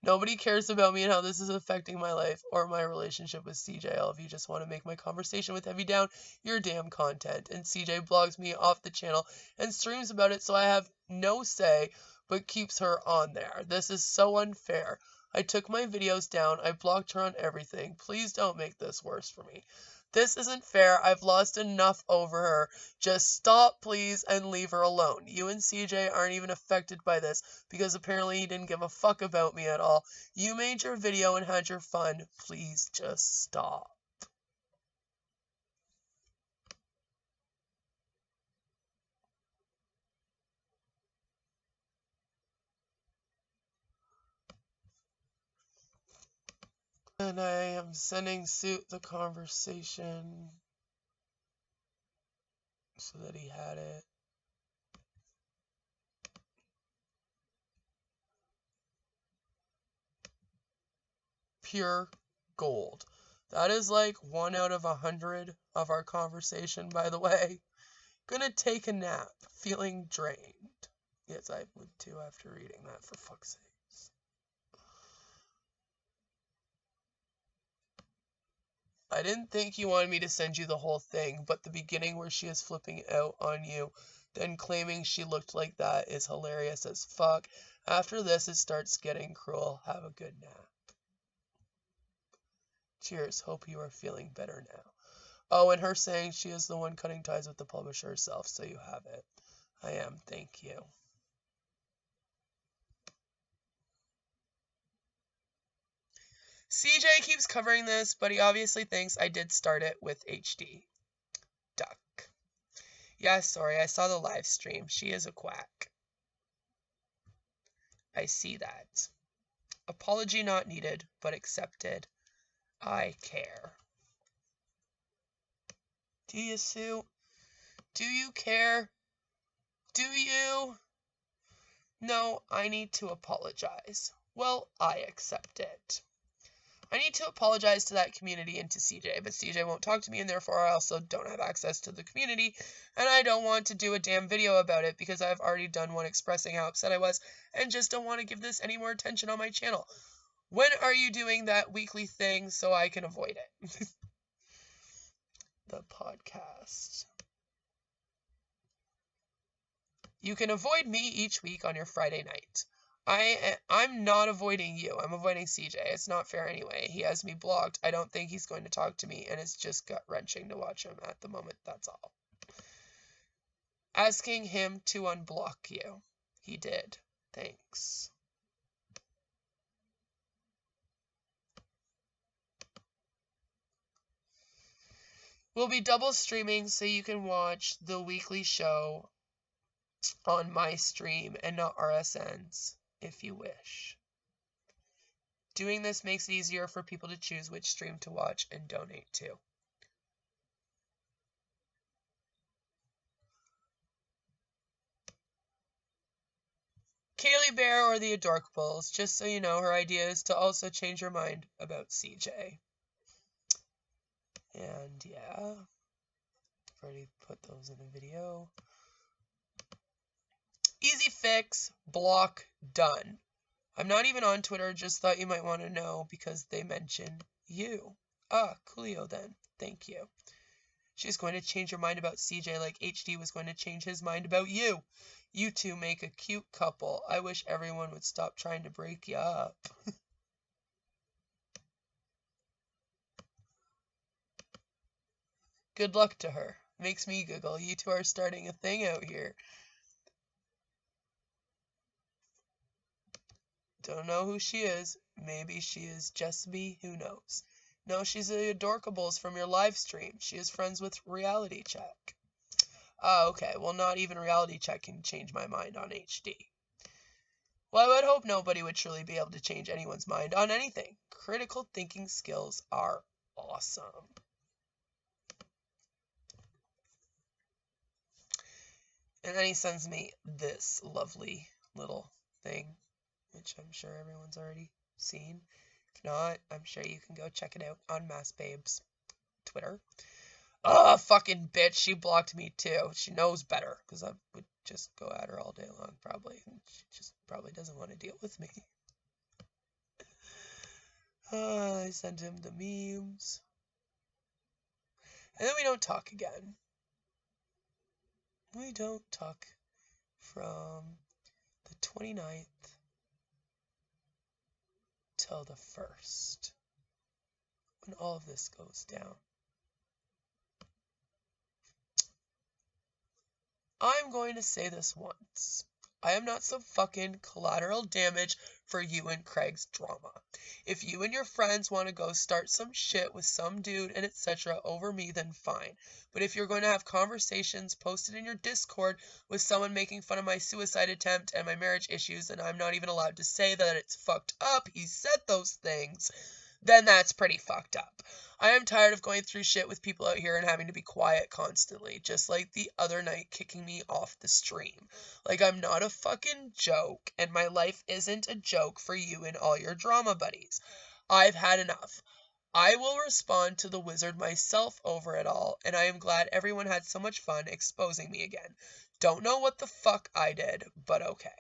Nobody cares about me and how this is affecting my life or my relationship with CJ. All of you just want to make my conversation with Heavy down your damn content. And CJ blogs me off the channel and streams about it, so I have no say but keeps her on there. This is so unfair. I took my videos down. I blocked her on everything. Please don't make this worse for me. This isn't fair. I've lost enough over her. Just stop, please, and leave her alone. You and CJ aren't even affected by this, because apparently he didn't give a fuck about me at all. You made your video and had your fun. Please just stop. And I am sending Suit the conversation so that he had it. Pure gold. That is like 1 out of 100 of our conversation, by the way. Gonna take a nap, feeling drained. Yes, I would too after reading that, for fuck's sakes. I didn't think you wanted me to send you the whole thing, but the beginning where she is flipping out on you, then claiming she looked like that is hilarious as fuck. After this, it starts getting cruel. Have a good nap. Cheers. Hope you are feeling better now. Oh, and her saying she is the one cutting ties with the publisher herself, so you have it. I am. Thank you. CJ keeps covering this, but he obviously thinks I did start it with HD. Duck. Yeah, sorry, I saw the live stream. She is a quack. I see that. Apology not needed, but accepted. I care. Do you, Sue? Do you care? Do you? No, I need to apologize. Well, I accept it. I need to apologize to that community and to CJ, but CJ won't talk to me, and therefore I also don't have access to the community, and I don't want to do a damn video about it because I've already done one expressing how upset I was, and just don't want to give this any more attention on my channel. When are you doing that weekly thing so I can avoid it? The podcast. You can avoid me each week on your Friday night. I'm not avoiding you. I'm avoiding CJ. It's not fair anyway. He has me blocked. I don't think he's going to talk to me, and it's just gut-wrenching to watch him at the moment. That's all. Asking him to unblock you. He did. Thanks. We'll be double streaming so you can watch the weekly show on my stream and not RSN's if you wish. Doing this makes it easier for people to choose which stream to watch and donate to. Kaylee Bear or the Adorkables, just so you know, her idea is to also change your mind about CJ. And yeah, I've already put those in a video. Easy fix, block, done. I'm not even on Twitter, just thought you might want to know because they mention you. Ah, coolio then. Thank you. She's going to change your mind about CJ like HD was going to change his mind about you. You two make a cute couple. I wish everyone would stop trying to break you up. Good luck to her. Makes me giggle. You two are starting a thing out here. Don't know who she is. Maybe she is just me. Who knows? No, she's the Adorkables from your live stream. She is friends with Reality Check. Oh, okay. Well, not even Reality Check can change my mind on HD. Well, I would hope nobody would truly be able to change anyone's mind on anything. Critical thinking skills are awesome. And then he sends me this lovely little thing, which I'm sure everyone's already seen. If not, I'm sure you can go check it out on MassBabe's Twitter. Oh, fucking bitch, she blocked me too. She knows better, because I would just go at her all day long, probably. And she just probably doesn't want to deal with me. I sent him the memes. And then we don't talk again. We don't talk from the 29th till the 1st, when all of this goes down. I'm going to say this once. I am not some fucking collateral damage for you and Craig's drama. If you and your friends want to go start some shit with some dude and etc. over me, then fine. But if you're going to have conversations posted in your Discord with someone making fun of my suicide attempt and my marriage issues, and I'm not even allowed to say that it's fucked up, he said those things, then that's pretty fucked up. I am tired of going through shit with people out here and having to be quiet constantly, just like the other night kicking me off the stream. Like, I'm not a fucking joke, and my life isn't a joke for you and all your drama buddies. I've had enough. I will respond to the wizard myself over it all, and I am glad everyone had so much fun exposing me again. Don't know what the fuck I did, but okay.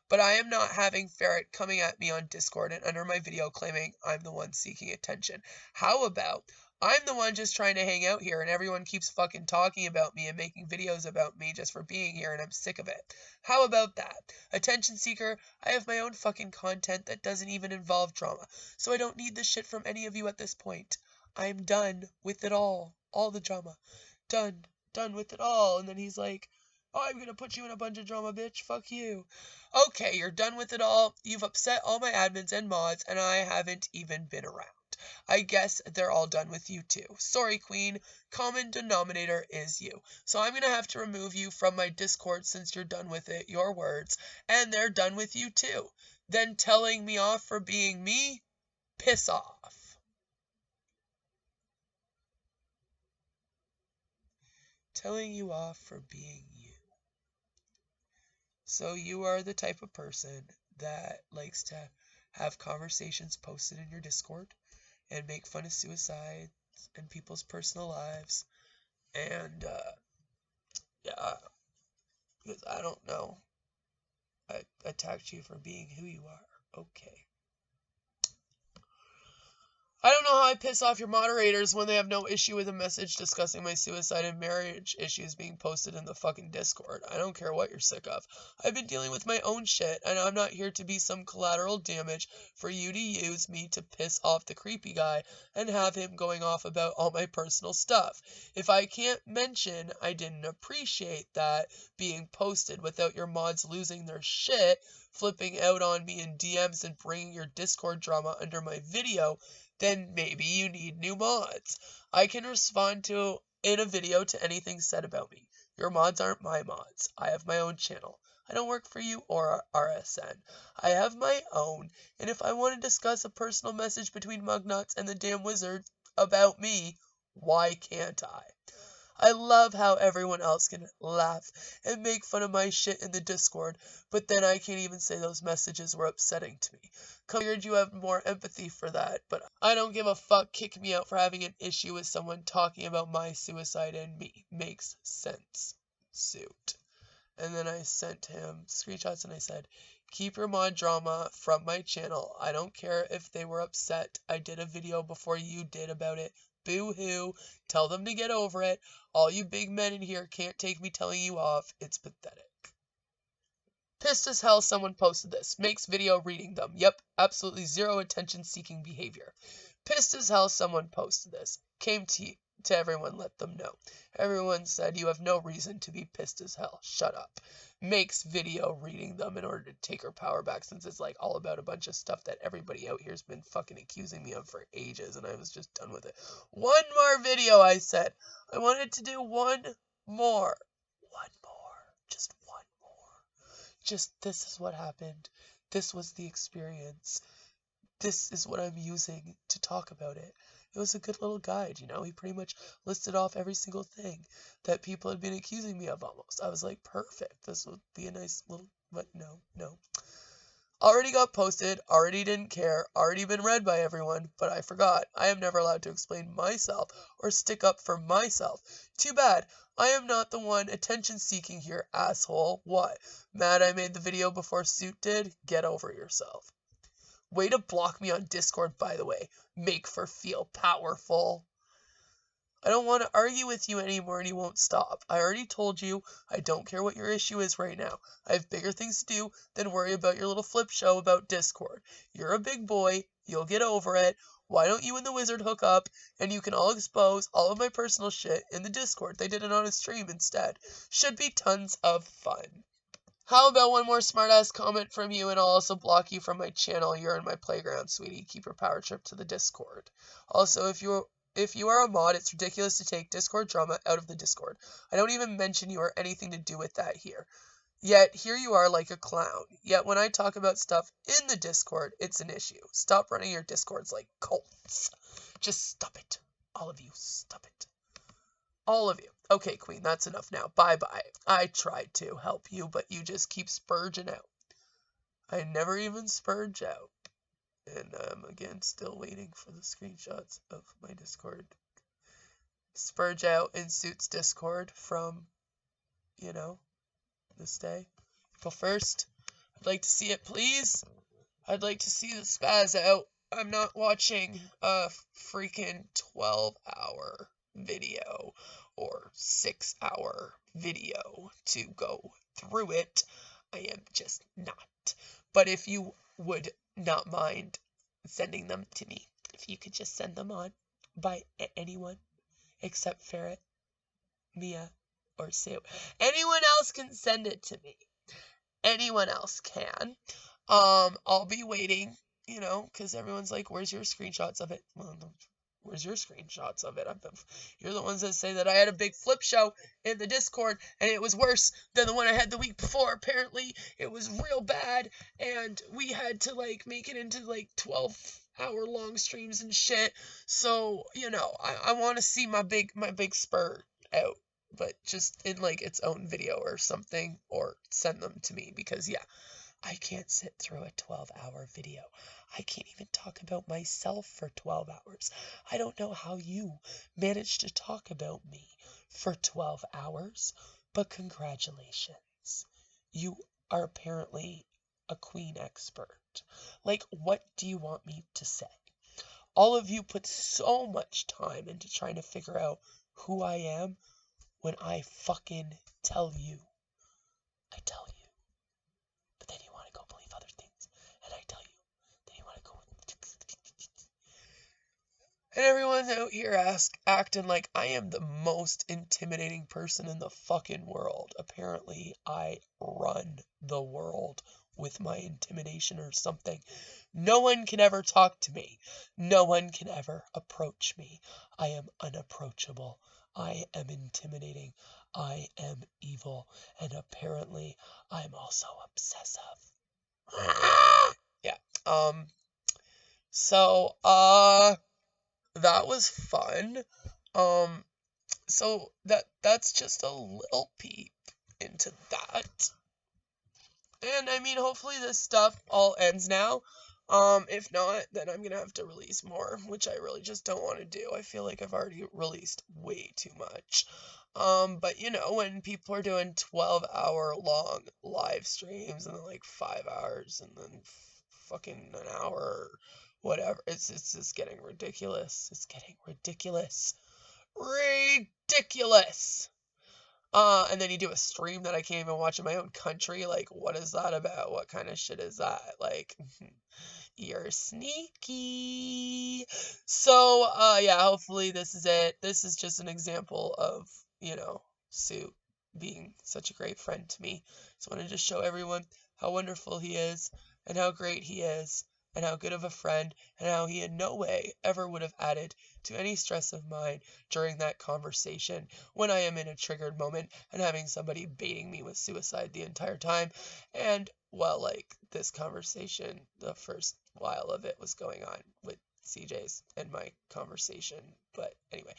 But I am not having Ferret coming at me on Discord and under my video claiming I'm the one seeking attention. How about I'm the one just trying to hang out here and everyone keeps fucking talking about me and making videos about me just for being here and I'm sick of it. How about that? Attention seeker, I have my own fucking content that doesn't even involve drama, so I don't need the shit from any of you at this point. I'm done with it all the drama. Done with it all. And then he's like, oh, I'm gonna put you in a bunch of drama, bitch. Fuck you. Okay, you're done with it all. You've upset all my admins and mods, and I haven't even been around. I guess they're all done with you too. Sorry, Queen. Common denominator is you. So I'm gonna have to remove you from my Discord since you're done with it, your words, and they're done with you too. Then telling me off for being me? Piss off. Telling you off for being you. So you are the type of person that likes to have conversations posted in your Discord and make fun of suicides and people's personal lives. And, yeah, because I don't know. I attacked you for being who you are. Okay. I don't know how I piss off your moderators when they have no issue with a message discussing my suicide and marriage issues being posted in the fucking Discord. I don't care what you're sick of. I've been dealing with my own shit, and I'm not here to be some collateral damage for you to use me to piss off the creepy guy and have him going off about all my personal stuff. If I can't mention I didn't appreciate that being posted without your mods losing their shit, flipping out on me in DMs and bringing your Discord drama under my video, then maybe you need new mods. I can respond to in a video to anything said about me. Your mods aren't my mods. I have my own channel. I don't work for you or RSN. I have my own, and if I want to discuss a personal message between Mugnuts and the damn wizard about me, why can't I? I love how everyone else can laugh and make fun of my shit in the Discord, but then I can't even say those messages were upsetting to me. Figured you have more empathy for that, but I don't give a fuck. Kick me out for having an issue with someone talking about my suicide and me. Makes sense. Suit. And then I sent him screenshots and I said, keep your mod drama from my channel. I don't care if they were upset. I did a video before you did about it. Boo-hoo. Tell them to get over it. All you big men in here can't take me telling you off. It's pathetic. Pissed as hell someone posted this. Makes video reading them. Yep, absolutely zero attention-seeking behavior. Pissed as hell someone posted this. Came to everyone, let them know. Everyone said you have no reason to be pissed as hell. Shut up. Makes video reading them in order to take her power back since it's like all about a bunch of stuff that everybody out here's been fucking accusing me of for ages and I was just done with it. One more video, I said. I wanted to do one more. One more. Just one more. Just this is what happened. This was the experience. This is what I'm using to talk about it. It was a good little guide, you know? He pretty much listed off every single thing that people had been accusing me of almost. I was like, perfect. This would be a nice little... But no. Already got posted, already didn't care, already been read by everyone, but I forgot. I am never allowed to explain myself or stick up for myself. Too bad. I am not the one attention-seeking here, asshole. What? Mad I made the video before Suit did? Get over yourself. Way to block me on Discord, by the way. Make for feel powerful. I don't want to argue with you anymore and you won't stop. I already told you I don't care what your issue is right now. I have bigger things to do than worry about your little flip show about Discord. You're a big boy. You'll get over it. Why don't you and the wizard hook up and you can all expose all of my personal shit in the Discord? They did it on a stream instead. Should be tons of fun. How about one more smartass comment from you and I'll also block you from my channel. You're in my playground, sweetie. Keep your power trip to the Discord. Also, if you are a mod, it's ridiculous to take Discord drama out of the Discord. I don't even mention you or anything to do with that here. Yet here you are like a clown. Yet when I talk about stuff in the Discord, it's an issue. Stop running your Discords like cults. Just stop it. All of you, stop it. All of you. Okay, Queen, that's enough now. Bye-bye. I tried to help you, but you just keep spurging out. I never even spurge out. And I'm, again, still waiting for the screenshots of my Discord. Spurge out in Suit's Discord from, this day. April 1st. I'd like to see it, please. I'd like to see the spaz out. I'm not watching a freaking 12-hour video or 6-hour video to go through it. I am just not. But if you would not mind sending them to me, if you could just send them on by anyone except Ferret, Mia, or Sue. Anyone else can send it to me. Anyone else can. I'll be waiting, because everyone's like, where's your screenshots of it? Well, where's your screenshots of it? You're the ones that say that I had a big flip show in the Discord, and it was worse than the one I had the week before. Apparently, it was real bad, and we had to, make it into, 12-hour-long streams and shit. So, I want to see my big spurt out, but just in, its own video or something, or send them to me, because, yeah, I can't sit through a 12-hour video. I can't even talk about myself for 12 hours. I don't know how you managed to talk about me for 12 hours, but congratulations. You are apparently a queen expert. What do you want me to say? All of you put so much time into trying to figure out who I am when I fucking tell you. I tell you. But then you want to go believe other things. And I tell you. Then you want to go. And everyone's out here acting like I am the most intimidating person in the fucking world. Apparently, I run the world with my intimidation or something. No one can ever talk to me. No one can ever approach me. I am unapproachable. I am intimidating. I am evil. And apparently, I'm also obsessive. Yeah. So, that was fun. So that's just a little peep into that. And I mean, hopefully this stuff all ends now. If not, then I'm gonna have to release more, which I really just don't want to do. I feel like I've already released way too much. But when people are doing 12-hour long live streams and then 5 hours and then fucking an hour or whatever, it's just getting ridiculous. It's getting ridiculous. Ridiculous. And then you do a stream that I can't even watch in my own country. What is that about? What kind of shit is that? You're sneaky. So, yeah, hopefully this is it. This is just an example of, Suit being such a great friend to me. Just wanted to show everyone how wonderful he is, and how great he is, and how good of a friend, and how he in no way ever would have added to any stress of mine during that conversation when I am in a triggered moment and having somebody baiting me with suicide the entire time. And while this conversation, the first while of it was going on with CJ's and my conversation. But anyway,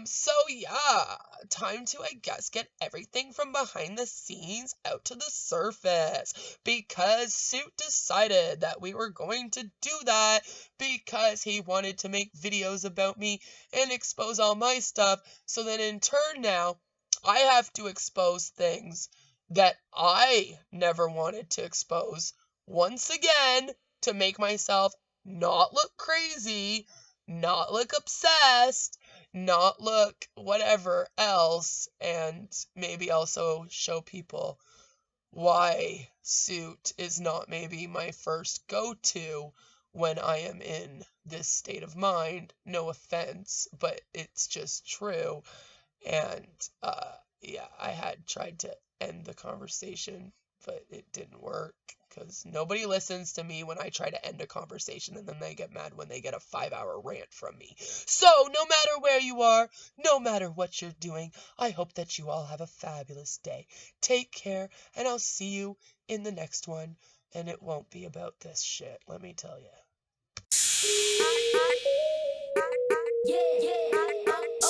so yeah, time to, I guess, get everything from behind the scenes out to the surface, because Suit decided that we were going to do that because he wanted to make videos about me and expose all my stuff. So then in turn now, I have to expose things that I never wanted to expose once again, to make myself not look crazy, not look obsessed, not look whatever else, and maybe also show people why Suit is not maybe my first go-to when I am in this state of mind. No offense, but it's just true. And, yeah, I had tried to end the conversation, but it didn't work. because nobody listens to me when I try to end a conversation, and then they get mad when they get a 5-hour rant from me. So, no matter where you are, no matter what you're doing, I hope that you all have a fabulous day. Take care, and I'll see you in the next one, and it won't be about this shit, let me tell you. Yeah, yeah.